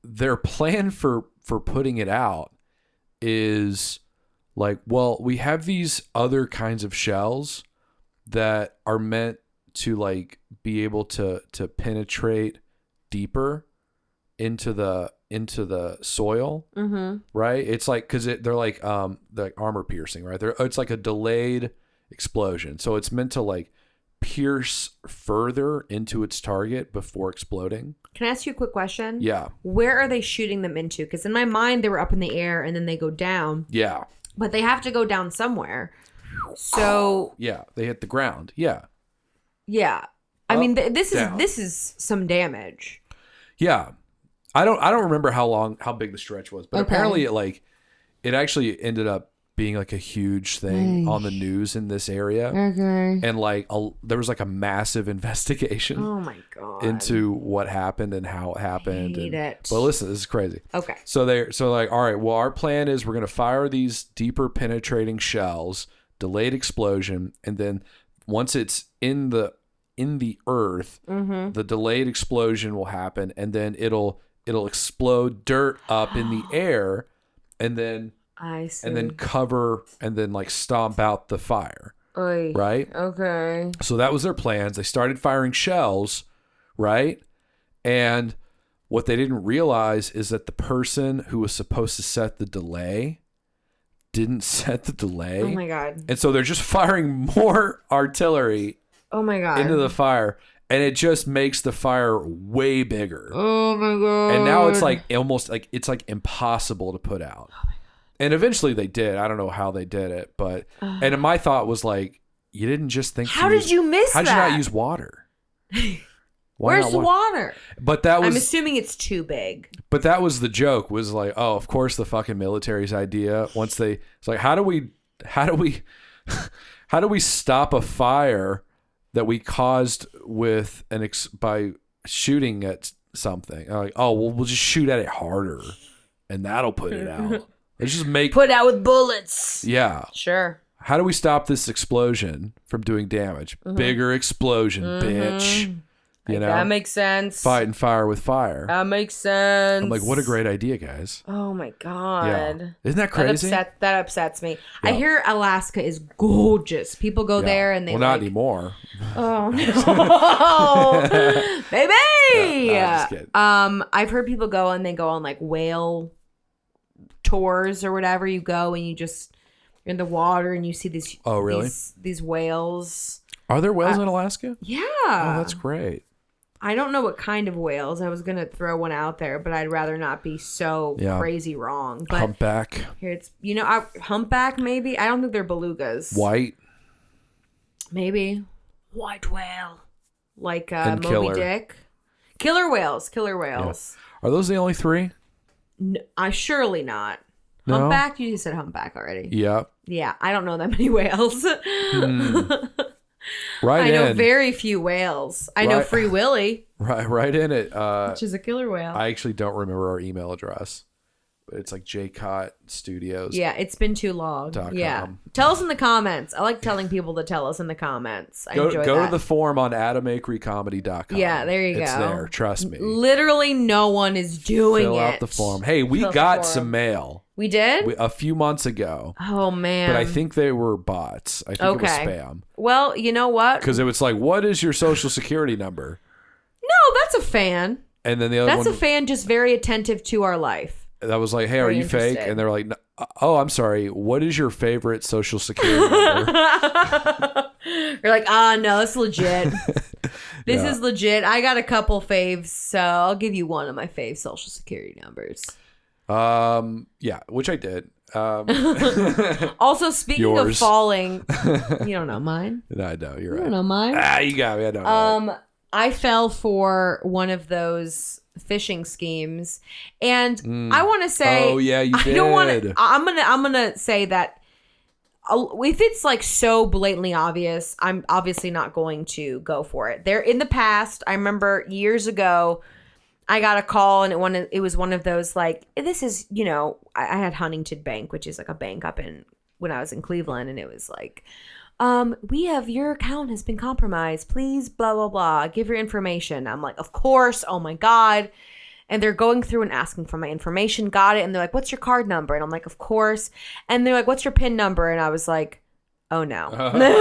their plan for putting it out is like, well, we have these other kinds of shells that are meant to like be able to penetrate deeper into the soil, right? It's like they're like armor piercing, right? It's like a delayed explosion, so it's meant to like pierce further into its target before exploding. Can I ask you a quick question? Yeah. Where are they shooting them into? Because in my mind, they were up in the air and then they go down. Yeah. But they have to go down somewhere. So. Yeah, they hit the ground. Yeah. Yeah. I mean, this is some damage. Yeah. I don't remember how big the stretch was, but apparently it actually ended up being like a huge thing on the news in this area. Okay. And like there was like a massive investigation. Oh my God. Into what happened and how it happened. I hate it. But listen, this is crazy. Okay. So like, all right, well, our plan is we're going to fire these deeper penetrating shells, delayed explosion, and then once it's in the earth, the delayed explosion will happen, and then it'll explode dirt up in the air, and then I see. And then cover and then like stomp out the fire. Oy. Right? Okay. So that was their plans. They started firing shells, right? And what they didn't realize is that the person who was supposed to set the delay didn't set the delay. Oh my God. And so they're just firing more artillery Oh my God. into the fire, and it just makes the fire way bigger. Oh my God. And now it's like almost like it's like impossible to put out. Oh my God. And eventually they did. I don't know how they did it, but and my thought was like, you didn't just think. How did you miss that? How did you not use water? Where's the water? But that was. I'm assuming it's too big. But that was the joke. Was like, oh, of course, the fucking military's idea. Once it's like, how do we stop a fire that we caused with by shooting at something? Like, oh, well, we'll just shoot at it harder, and that'll put it out. Let's just put it out with bullets. Yeah, sure. How do we stop this explosion from doing damage? Bigger explosion, bitch. You know, that makes sense. Fighting fire with fire. That makes sense. I'm like, what a great idea, guys. Oh my God. Yeah. Isn't that crazy? That upsets me. Yeah. I hear Alaska is gorgeous. People go there and they not anymore. Oh no. Baby. No, I'm just kidding. I've heard people go and they go on like whale tours or whatever. You go and you're in the water and you see these these whales. Are there whales in Alaska? Yeah. Oh, that's great. I don't know what kind of whales. I was going to throw one out there, but I'd rather not be so crazy wrong. But humpback. Here it's, humpback maybe. I don't think they're belugas. White. Maybe. White whale. Like Moby killer. Dick. Killer whales. Yeah. Are those the only three? No, surely not. No? Humpback? You just said humpback already. Yeah. Yeah, I don't know that many whales. Right. I know very few whales. I know Free Willy. Right in it. Which is a killer whale. I actually don't remember our email address. But it's like JCOT Studios. Yeah, it's been too long. Yeah. Tell us in the comments. I like telling people to tell us in the comments. I enjoy that. Go to the forum on AdamAkeryComedy.com. Yeah, there you go. It's there. Trust me. Literally no one is doing it. Fill out the form. Hey, we got some mail. We did? A few months ago. Oh, man. But I think they were bots. I think it was spam. Well, you know what? Because it was like, what is your social security number? No, that's a fan. And then the other That's a fan just very attentive to our life. That was like, hey, are you fake? And they're like, oh, I'm sorry. What is your favorite social security number? You're like, no, it's legit. This is legit. I got a couple faves, so I'll give you one of my fave social security numbers. Yeah, which I did. Also, speaking of falling, you don't know mine. No, I know. You're right. You don't know mine. You got me. I don't know. I fell for one of those phishing schemes, and I want to say, oh yeah, you did. I don't want to. I'm gonna say that if it's like so blatantly obvious, I'm obviously not going to go for it. There in the past, I remember years ago, I got a call and it was one of those like, this is, I had Huntington Bank, which is like a bank up when I was in Cleveland, and it was like, your account has been compromised. Please, blah, blah, blah. Give your information. I'm like, of course. Oh my God. And they're going through and asking for my information. Got it. And they're like, what's your card number? And I'm like, of course. And they're like, what's your PIN number? And I was like, oh no. When they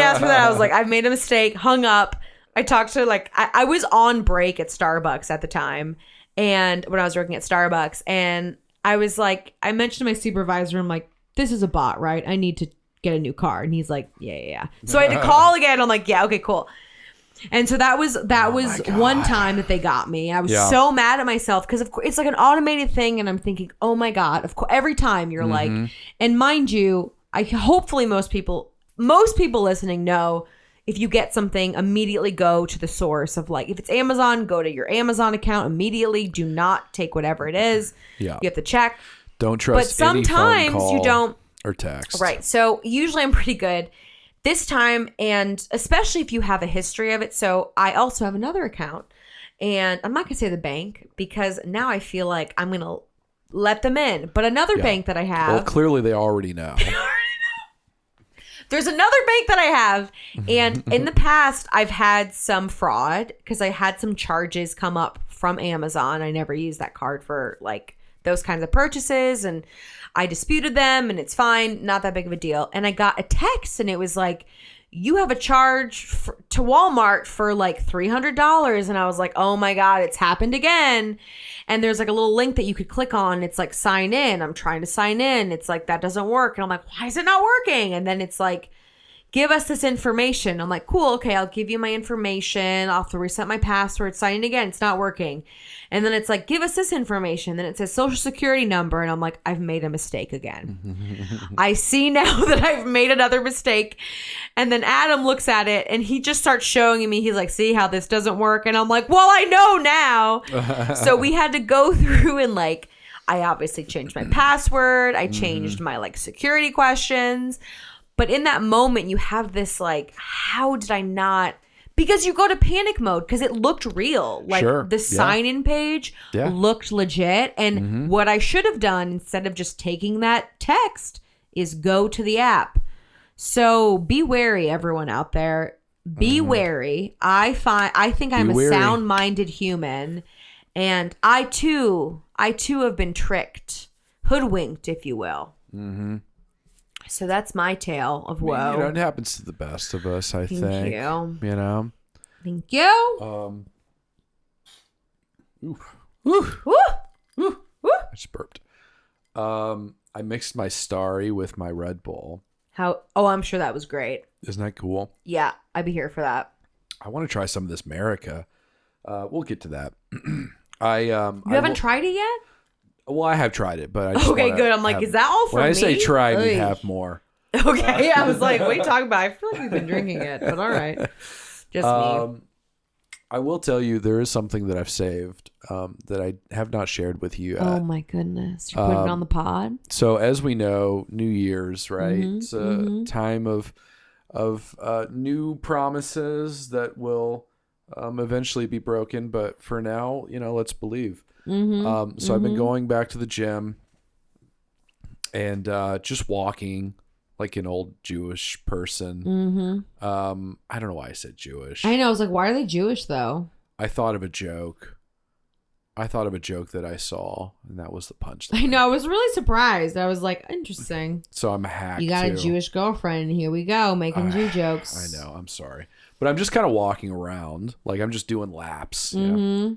asked for that, I was like, I've made a mistake. Hung up. I talked to I was on break at Starbucks at the time. And when I was working at Starbucks, and I was like, I mentioned to my supervisor, I'm like, this is a bot, right? I need to get a new card. And he's like, yeah. So I had to call again. I'm like, yeah, okay, cool. And so that was one time that they got me. I was so mad at myself because of course it's like an automated thing, and I'm thinking, oh my God, of course, every time you're like, and mind you, hopefully most people listening know, if you get something, immediately go to the source of if it's Amazon, go to your Amazon account immediately. Do not take whatever it is. Yeah. You have to check. Don't trust but sometimes any phone call you don't or text. Right. So usually I'm pretty good this time, and especially if you have a history of it. So I also have another account, and I'm not going to say the bank because now I feel like I'm going to let them in. But another bank that I have. Well, clearly they already know. There's another bank that I have, and in the past I've had some fraud because I had some charges come up from Amazon. I never used that card for those kinds of purchases, and I disputed them, and it's fine, not that big of a deal. And I got a text, and it was like, you have a charge to Walmart for like $300. And I was like, oh my God, it's happened again. And there's like a little link that you could click on. It's like sign in. I'm trying to sign in. It's like, that doesn't work. And I'm like, why is it not working? And then it's like, give us this information. I'm like, cool. Okay. I'll give you my information. I'll have to reset my password, sign in again. It's not working. And then it's like, give us this information. Then it says social security number. And I'm like, I've made a mistake again. I see now that I've made another mistake. And then Adam looks at it and he just starts showing me. He's like, see how this doesn't work? And I'm like, well, I know now. So we had to go through and like, I obviously changed my password. I changed my like security questions. But in that moment, you have this like, how did I not? Because you go to panic mode because it looked real. Like the sign-in page looked legit. And what I should have done instead of just taking that text is go to the app. So be wary, everyone out there. Be wary. I think I'm a sound-minded human. And I too have been tricked, hoodwinked, if you will. Mm-hmm. So that's my tale of woe. I mean, it happens to the best of us, I think. Thank you. You know? Thank you. Oof. I just burped. I mixed my Starry with my Red Bull. How? Oh, I'm sure that was great. Isn't that cool? Yeah, I'd be here for that. I want to try some of this America. We'll get to that. You haven't tried it yet? Well, I have tried it, but I just good. I'm like, is that all for me? When I say try, I mean have more. Okay, I was like, what are you talking about? I feel like we've been drinking it, but all right. Just me. I will tell you, there is something that I've saved that I have not shared with you. Oh my goodness. You're putting it on the pod? So as we know, New Year's, right? It's a time of new promises that will eventually be broken. But for now, let's believe. So I've been going back to the gym and just walking like an old Jewish person. I don't know why I said Jewish. I know. I was like, why are they Jewish though? I thought of a joke that I saw, and that was the punchline. I know. I was really surprised. I was like, interesting. So I'm a hack. You got a Jewish girlfriend. Here we go, making Jew jokes. I know. I'm sorry. But I'm just kind of walking around. Like I'm just doing laps,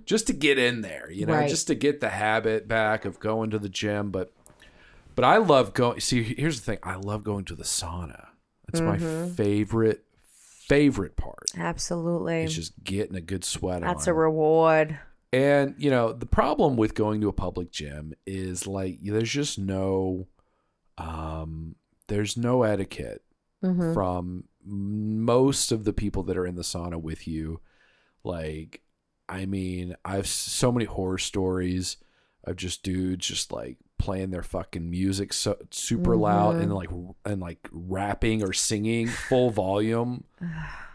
just to get in there, right. Just to get the habit back of going to the gym. But I love going. See, here's the thing. I love going to the sauna. It's my favorite part. Absolutely. It's just getting a good sweat on. That's a reward. And, the problem with going to a public gym is like there's just no etiquette from most of the people that are in the sauna with you. Like, I mean, I've so many horror stories of just dudes just like playing their fucking music so super loud and like rapping or singing full volume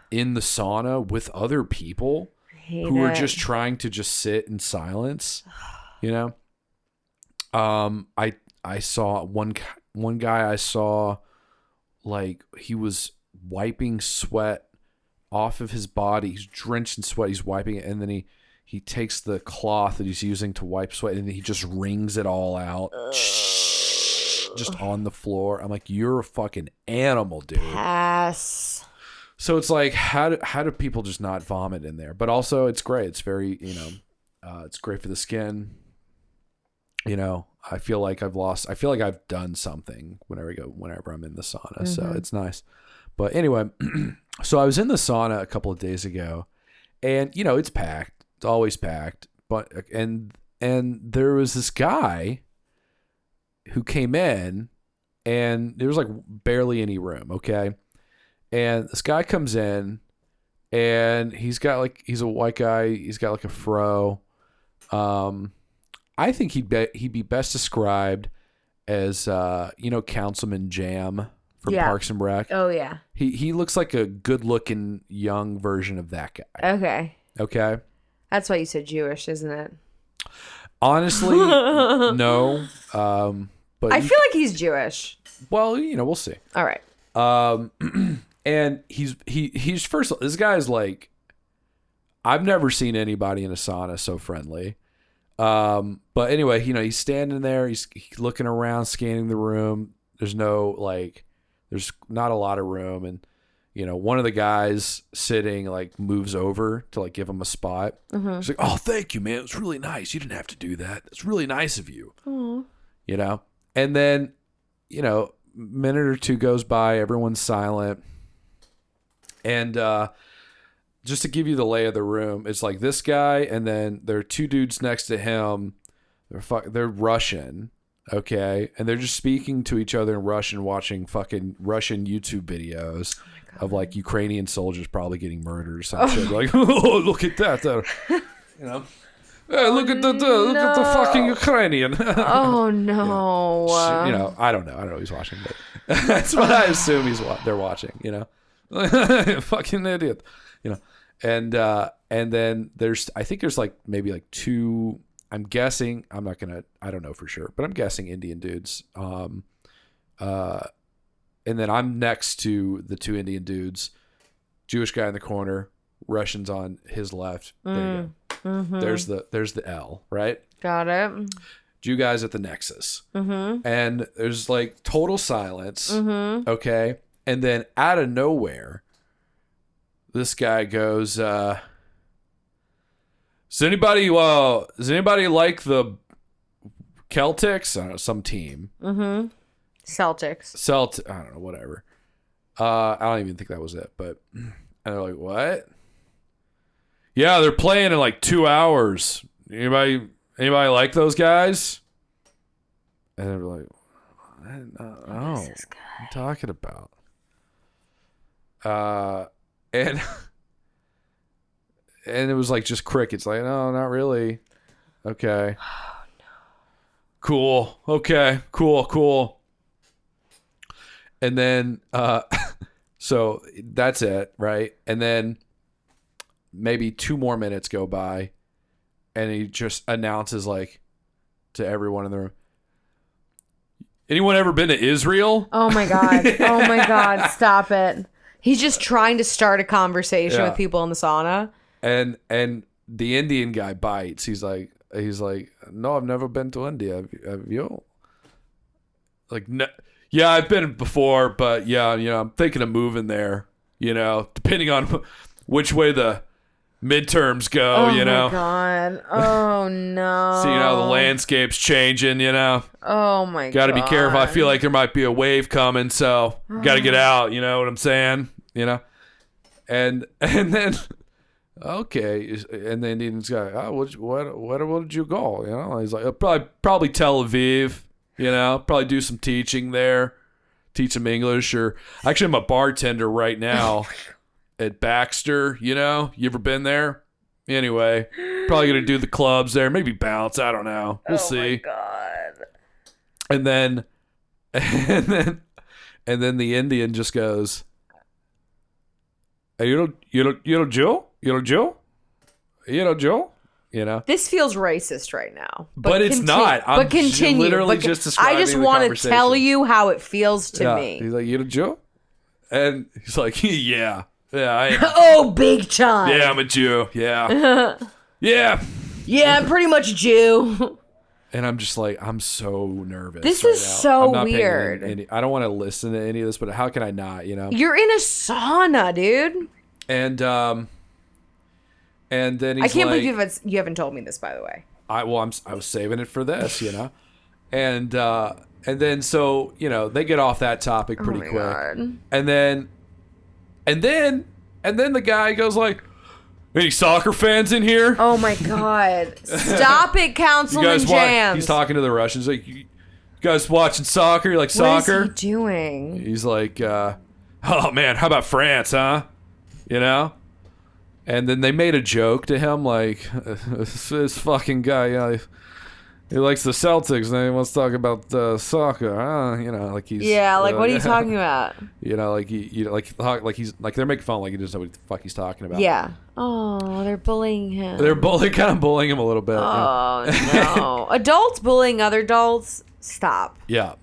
in the sauna with other people who are just trying to just sit in silence. I saw one guy. I saw like he was wiping sweat off of his body. He's drenched in sweat. He's wiping it, and then he takes the cloth that he's using to wipe sweat, and he just wrings it all out just on the floor. I'm like, you're a fucking animal, dude. Pass. So it's like, how do people just not vomit in there? But also, it's great. It's very, it's great for the skin. I feel like I've done something whenever I'm in the sauna. So it's nice. But anyway, so I was in the sauna a couple of days ago, and it's packed. It's always packed. But and there was this guy who came in, and there was like barely any room. Okay. And this guy comes in, and he's a white guy. He's got like a fro. I think he'd be best described as Councilman Jam from Parks and Rec. Oh yeah. He looks like a good-looking young version of that guy. Okay. That's why you said Jewish, isn't it? Honestly, no. But I feel like he's Jewish. Well, we'll see. All right. And he's first. This guy's like, I've never seen anybody in a sauna so friendly. But anyway, he's standing there. He's looking around, scanning the room. There's not a lot of room, and one of the guys sitting like moves over to like give him a spot. He's like, "Oh, thank you, man. It was really nice. You didn't have to do that. It's really nice of you." And then, a minute or two goes by, everyone's silent. And just to give you the lay of the room, it's like this guy, and then there are two dudes next to him. They're Russian, okay? And they're just speaking to each other in Russian, watching fucking Russian YouTube videos of like Ukrainian soldiers probably getting murdered or some shit. Like, oh, look at that. Hey, look at the fucking Ukrainian. Oh no. I don't know. I don't know who he's watching, but that's what I assume they're watching, Fucking idiot. And then I think there's like maybe like two, I'm guessing, I don't know for sure, but I'm guessing Indian dudes. And then I'm next to the two Indian dudes, Jewish guy in the corner, Russians on his left. There you go. There's the L, right? Got it. Jew guys at the nexus. And there's like total silence. Okay. And then out of nowhere, this guy goes, does anybody like the Celtics? I don't know, some team. Celtics. I don't know, whatever. I don't even think that was it, but and they're like, what? Yeah, they're playing in like 2 hours. Anybody like those guys? And they're like, what is this guy? What are you talking about? And it was like just crickets. Like, no, not really. Okay. Oh, no. Cool. Okay. Cool. And then, so that's it, right? And then maybe 2 more minutes go by, and he just announces like to everyone in the room, anyone ever been to Israel? Oh my God. Stop it. He's just trying to start a conversation with people in the sauna. And the Indian guy bites. He's like, no, I've never been to India. Have you? Like, no. Yeah, I've been before, but yeah, I'm thinking of moving there, depending on which way the midterms go, Oh my God. Oh no. See, the landscape's changing, Oh my God. Got to be careful. I feel like there might be a wave coming, so got to get out, you know what I'm saying? And then okay, and then the Indian guy, oh, where did you go? He's like, probably Tel Aviv. Probably do some teaching there, teach some English. Or actually, I'm a bartender right now at Baxter. You ever been there? Anyway, probably gonna do the clubs there, maybe bounce. I don't know. We'll see. Oh my God. And then the Indian just goes, "Hey, you know Joe? Joe?" This feels racist right now. But it's not. But continue. Literally just describing I just want to tell you how it feels to me. He's like, "You a Jew?" And he's like, "Yeah, I am." Oh, big time. Yeah, I'm a Jew. Yeah. Yeah. Yeah, I'm pretty much Jew. And I'm just like, I'm so nervous. This right is now. so I'm not weird. I don't want to listen to any of this, but how can I not, You're in a sauna, dude. And then he's I can't like, believe you haven't told me this, by the way. I was saving it for this, And then so, they get off that topic pretty quick. God. And then the guy goes like, any soccer fans in here? Oh my God. Stop it, Councilman Jams. He's talking to the Russians like, you guys watching soccer? You like soccer? What is he doing? He's like, oh man, how about France, huh? And then they made a joke to him like, this fucking guy, he likes the Celtics and he wants to talk about soccer, huh? Like he's like what are you talking about? Like he's like they're making fun like he doesn't know what the fuck he's talking about. Yeah. Oh, they're bullying him. They're kind of bullying him a little bit. Oh no, adults bullying other adults. Stop. Yeah.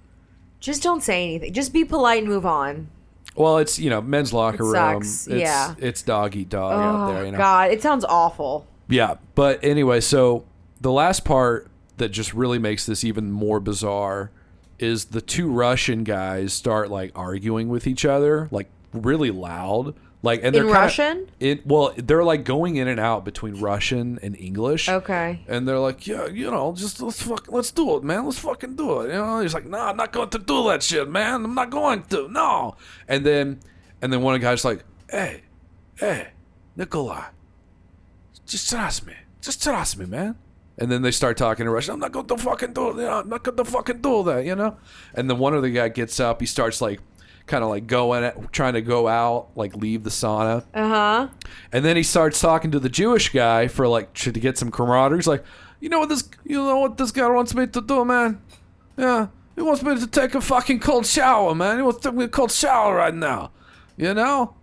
Just don't say anything. Just be polite and move on. Well, it's men's locker room. Sucks. It's dog eat dog out there. God, it sounds awful. Yeah, but anyway, so the last part that just really makes this even more bizarre is the two Russian guys start like arguing with each other, like really loud. Like, and they're in Russian? They're like going in and out between Russian and English. Okay. And they're like, yeah, just let's do it, man. Let's fucking do it. He's like, no, I'm not going to do that shit, man. I'm not going to. No. And then one of the guys like, hey, Nikolai, just trust me, man. And then they start talking in Russian. I'm not going to fucking do it. I'm not going to fucking do that, And then one of the guy gets up. He starts like, kind of like trying to go out, like leave the sauna. And then he starts talking to the Jewish guy for like to get some camaraderie. He's like, you know what this guy wants me to do, man? Yeah, he wants me to take a fucking cold shower, man. He wants to take me a cold shower right now, And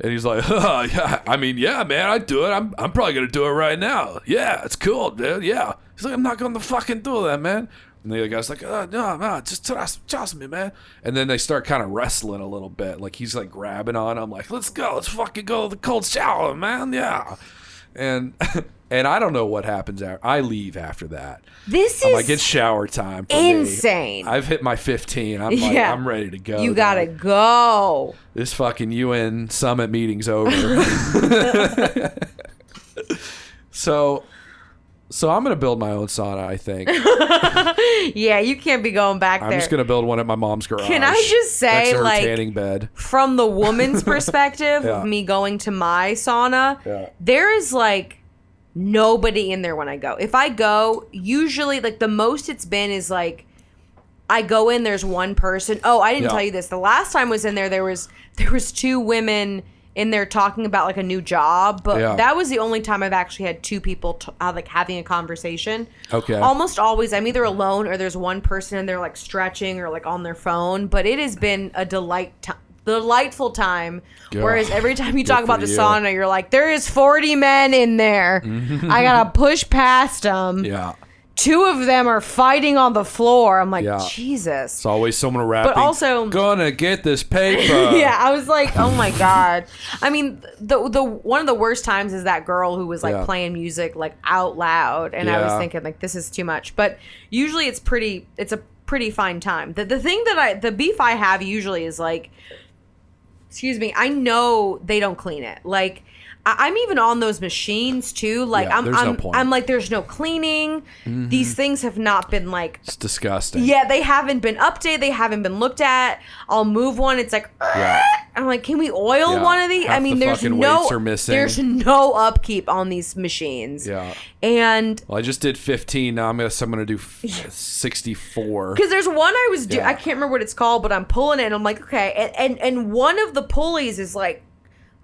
he's like, yeah, I mean, yeah, man, I do it. I'm probably gonna do it right now. Yeah, it's cool, dude. Yeah. He's like, I'm not gonna fucking do that, man. And the other guy's like, no, just trust me, man. And then they start kind of wrestling a little bit. Like, he's like grabbing on him, like, let's fucking go to the cold shower, man. Yeah. And I don't know what happens after. I leave after that. This I'm is like, it's shower time for insane. me. I've hit my 15. I'm like, I'm ready to go. You gotta go. This fucking UN summit meeting's over. So I'm going to build my own sauna, I think. Yeah, you can't be going back there. I'm just going to build one at my mom's garage. Can I just say, next to her like, tanning bed. From the woman's perspective of me going to my sauna, there is, like, nobody in there when I go. If I go, usually, like, the most it's been is, like, I go in, there's one person. Oh, I didn't tell you this. The last time I was in there, there was 2 women in there talking about like a new job, but that was the only time I've actually had 2 people like having a conversation. Okay. Almost always I'm either alone or there's one person and they're like stretching or like on their phone, but it has been a delightful time. Whereas every time you talk about the sauna, you're like, there is 40 men in there. I gotta push past them. Yeah. 2 of them are fighting on the floor. I'm like, Jesus. It's always someone rapping. But also, gonna get this paper. Yeah, I was like, oh my God. I mean, the one of the worst times is that girl who was like playing music like out loud, and I was thinking like, this is too much. But usually it's a pretty fine time. The thing that the beef I have usually is like, excuse me, I know they don't clean it. Like, I'm even on those machines too. Like I'm like, there's no cleaning. Mm-hmm. These things have not been like, it's disgusting. Yeah, they haven't been updated. They haven't been looked at. I'll move one. It's like, I'm like, can we oil one of these? Half I mean, there's no upkeep on these machines. Yeah. And I just did 15. Now I'm gonna do 64. Because there's one I was I can't remember what it's called, but I'm pulling it and I'm like, okay. And one of the pulleys is like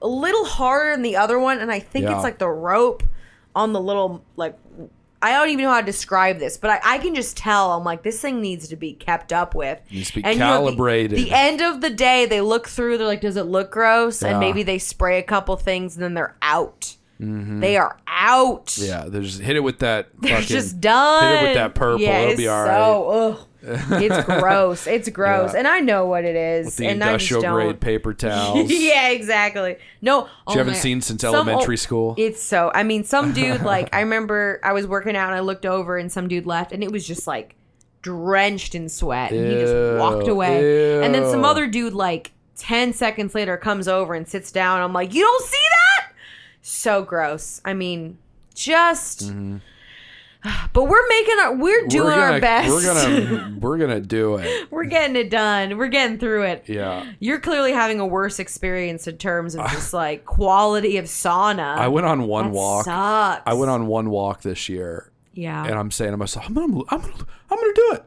a little harder than the other one, and I think it's like the rope on the little, like, I don't even know how to describe this, but I can just tell. I'm like, this thing needs to be kept up with. It needs to be calibrated. The end of the day, they look through, they're like, does it look gross? And maybe they spray a couple things, and then they're out. Mm-hmm. They are out. Yeah, they just hit it with that. They're just done. Hit it with that purple. It'll be all right. It's gross. It's gross. And I know what it is. With the industrial grade paper towels. Yeah, exactly. No. Which you haven't seen since elementary school. It's so, I mean, some dude, like, I remember I was working out and I looked over and some dude left and it was just like drenched in sweat. And he just walked away. Ew. And then some other dude, like 10 seconds later, comes over and sits down. I'm like, you don't see that? So gross. I mean, just... Mm-hmm. But we're doing our best. We're gonna do it. We're getting it done. We're getting through it. Yeah. You're clearly having a worse experience in terms of just like quality of sauna. I went on one walk. Sucks. I went on one walk this year. Yeah. And I'm saying to myself, I'm gonna do it. I'm gonna do it.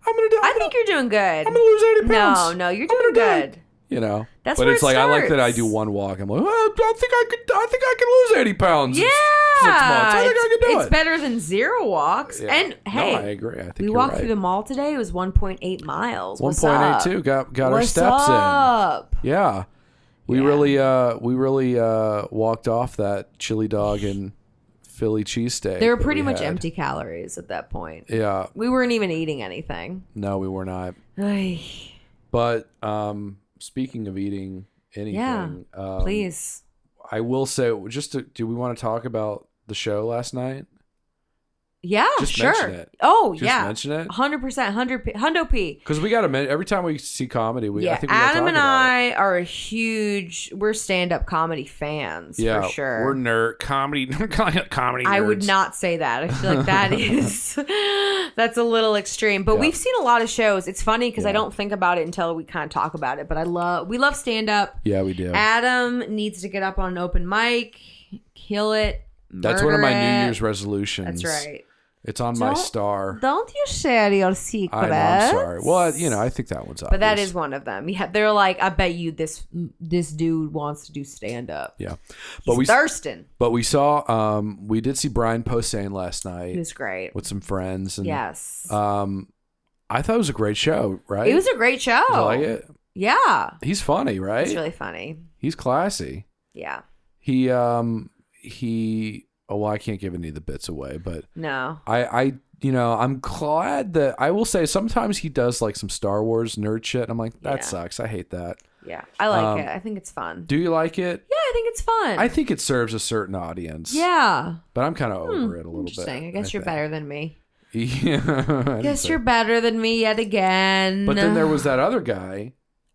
I think you're doing good. I'm gonna lose 80 pounds. No, you're doing good. You know, that's but where it's like starts. I like that I do one walk. I'm like, I think I can lose 80 pounds. Yeah, in 6 months. I think I can do it. It's better than 0 walks. Yeah. And hey, no, I agree. I think we walked through the mall today. It was 1.8 miles. 1.82 got our steps in. Yeah, we really walked off that chili dog and Philly cheesesteak. They were pretty much empty calories at that point. Yeah, we weren't even eating anything. No, we were not. But speaking of eating anything, please. I will say, do we want to talk about the show last night? Yeah, Just sure. mention it. Oh, Just yeah. mention it. 100%. Hundo P. Because we got to every time we see comedy, I think we Adam talk and about it. We're stand-up comedy fans, for sure. We're nerd comedy nerds. I would not say that. I feel like that is that's a little extreme. But we've seen a lot of shows. It's funny because I don't think about it until we kind of talk about it. But we love stand-up. Yeah, we do. Adam needs to get up on an open mic, kill it. That's one of my New Year's resolutions. That's right. It's on my star. Don't you share your secrets. I'm sorry. Well, I think that one's obvious. But that is one of them. Yeah, they're like, I bet you this dude wants to do stand up. Yeah, but he's thirsting. But we saw. We did see Brian Posehn last night. He was great with some friends. And, yes. I thought it was a great show. Right? It was a great show. Did you like it? Yeah. He's funny, right? He's really funny. He's classy. Yeah. He. Oh, well, I can't give any of the bits away, but no. I'm glad that I will say sometimes he does like some Star Wars nerd shit. And I'm like, that sucks. I hate that. Yeah. I like it. I think it's fun. Do you like it? Yeah, I think it's fun. I think it serves a certain audience. Yeah. But I'm kind of over it a little bit. Interesting. I guess you're better than me. Yeah. Guess you're better than me yet again. But then there was that other guy.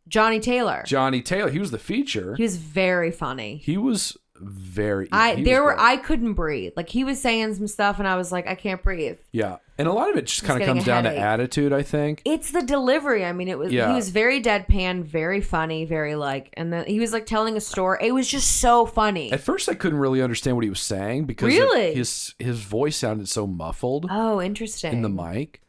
Johnny Taylor. He was the feature. He was very funny. He was very I couldn't breathe. Like he was saying some stuff and I was like, I can't breathe. Yeah. And a lot of it just kind of comes down to attitude, I think. It's the delivery. I mean, he was very deadpan, very funny, very and then he was like telling a story. It was just so funny. At first I couldn't really understand what he was saying because his voice sounded so muffled. Oh, interesting. In the mic.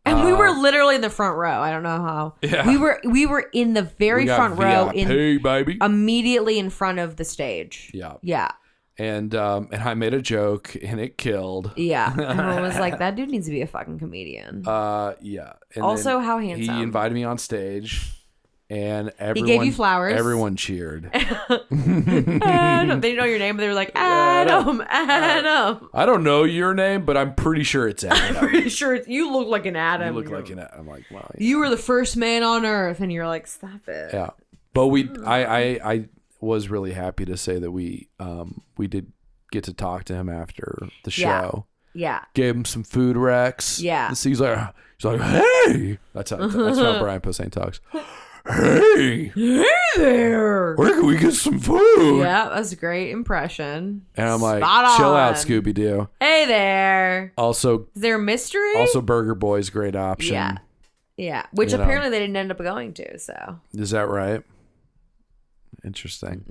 And we were literally in the front row. I don't know how. Yeah. We were in the very front row baby. Immediately in front of the stage. Yeah. Yeah. And I made a joke and it killed. Yeah. Everyone was like, that dude needs to be a fucking comedian. Yeah. And also how handsome. He invited me on stage and everyone he gave you flowers. Everyone cheered. Adam. They didn't know your name, but they were like, Adam. I don't know your name, but I'm pretty sure it's Adam. I'm pretty sure you look like an Adam. You look like an Adam. I'm like, wow. Yeah. You were the first man on earth, and you're like, stop it. Yeah. But I was really happy to say that we did get to talk to him after the show. Yeah. Gave him some food recs. Yeah. He's like, hey. That's how Brian Posehn talks. Hey there, where can we get some food? Yeah, that's a great impression. And I'm like, chill out, Scooby-Doo. Hey there. Also, is there a mystery? Also, Burger Boy's great option. Yeah, which apparently they didn't end up going to. So is that right? Interesting.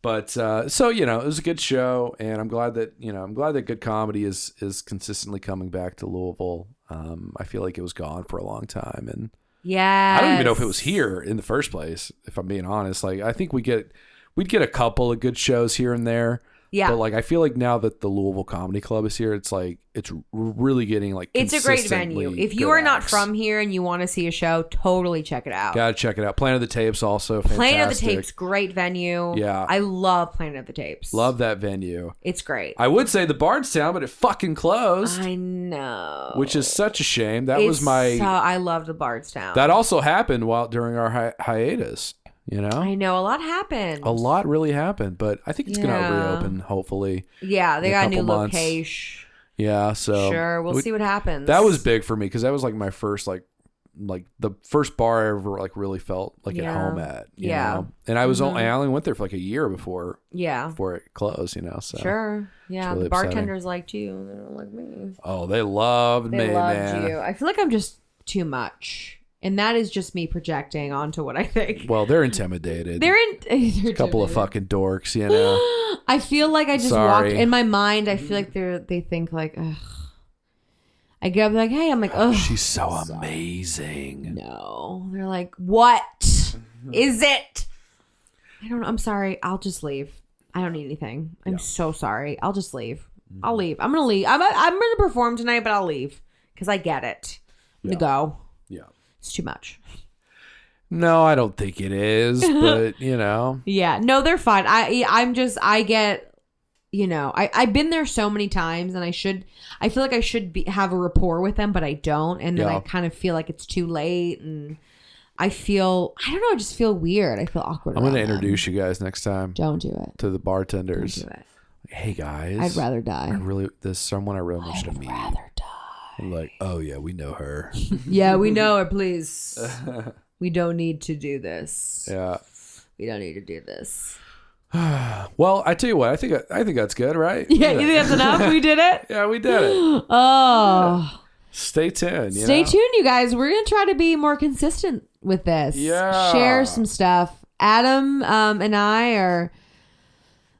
But so it was a good show, and I'm glad that good comedy is consistently coming back to Louisville. I feel like it was gone for a long time, and I don't even know if it was here in the first place. If I'm being honest, like I think we'd get a couple of good shows here and there. Yeah, but like I feel like now that the Louisville Comedy Club is here, it's like it's really getting like it's a great venue. If you are not from here and you want to see a show, totally check it out. Gotta check it out. Planet of the Tapes also fantastic. Planet of the Tapes, great venue. Yeah, I love Planet of the Tapes. Love that venue. It's great. I would say the Bardstown, but it fucking closed. I know, which is such a shame. I love the Bardstown. That also happened during our hiatus. I know a lot happened. A lot really happened, but I think it's gonna reopen hopefully. Yeah, they got a new location. Yeah, so sure, we'll see what happens. That was big for me because that was like my first like the first bar I ever like really felt like at home at. You know? And I only went there for like a year before it closed. So sure, yeah, really the bartenders liked you. They don't like me. Oh, they loved me, man. You. I feel like I'm just too much. And that is just me projecting onto what I think. Well, they're intimidated. They're a couple of fucking dorks, I feel like I just walked in my mind. I feel like they think like, ugh. I get up like, hey, I'm like, oh, she's so amazing. No, they're like, what is it? I don't know. I'm sorry. I'll just leave. I don't need anything. I'm so sorry. I'll just leave. I'll leave. I'm gonna leave. I'm gonna perform tonight, but I'll leave because I get it. I'm gonna go. Yeah. It's too much. No, I don't think it is, but Yeah, no, they're fine. I get, I've been there so many times and I feel like I should have a rapport with them, but I don't. And then I kind of feel like it's too late and I don't know, I just feel weird. I feel awkward. I'm going to introduce you guys next time. Don't do it. To the bartenders. Don't do it. Hey guys. I'd rather die. There's someone I really want you to meet. I'd rather die. I'm like, oh yeah, we know her. Yeah, we know her, please. We don't need to do this. Yeah. We don't need to do this. Well, I tell you what, I think that's good, right? Yeah, you think that's enough? We did it? Yeah, we did it. Oh. Stay tuned. Stay tuned, you guys. We're going to try to be more consistent with this. Yeah. Share some stuff. Adam and I are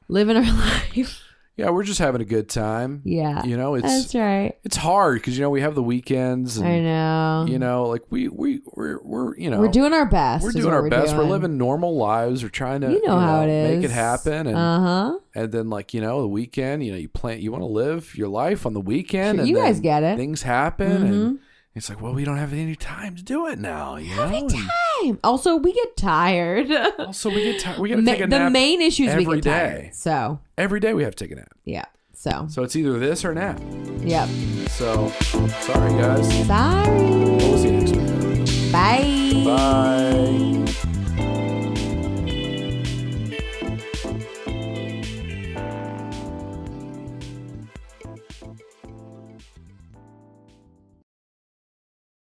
living our life. Yeah, we're just having a good time. Yeah. That's right. It's hard because we have the weekends. And, I know. like we're we're doing our best. We're doing our best. We're living normal lives. We're trying to how it is. make it happen. And and then the weekend, you want to live your life on the weekend. Sure, and you then guys get it. Things happen, and it's like, well, we don't have any time to do it now. Time. Also, we get tired. We got to take a nap. The main issue is we every get day. tired. So every day we have to take a nap. yeah. So it's either this or nap. Yep. So sorry guys. Sorry. We'll see you next week. Bye. Bye.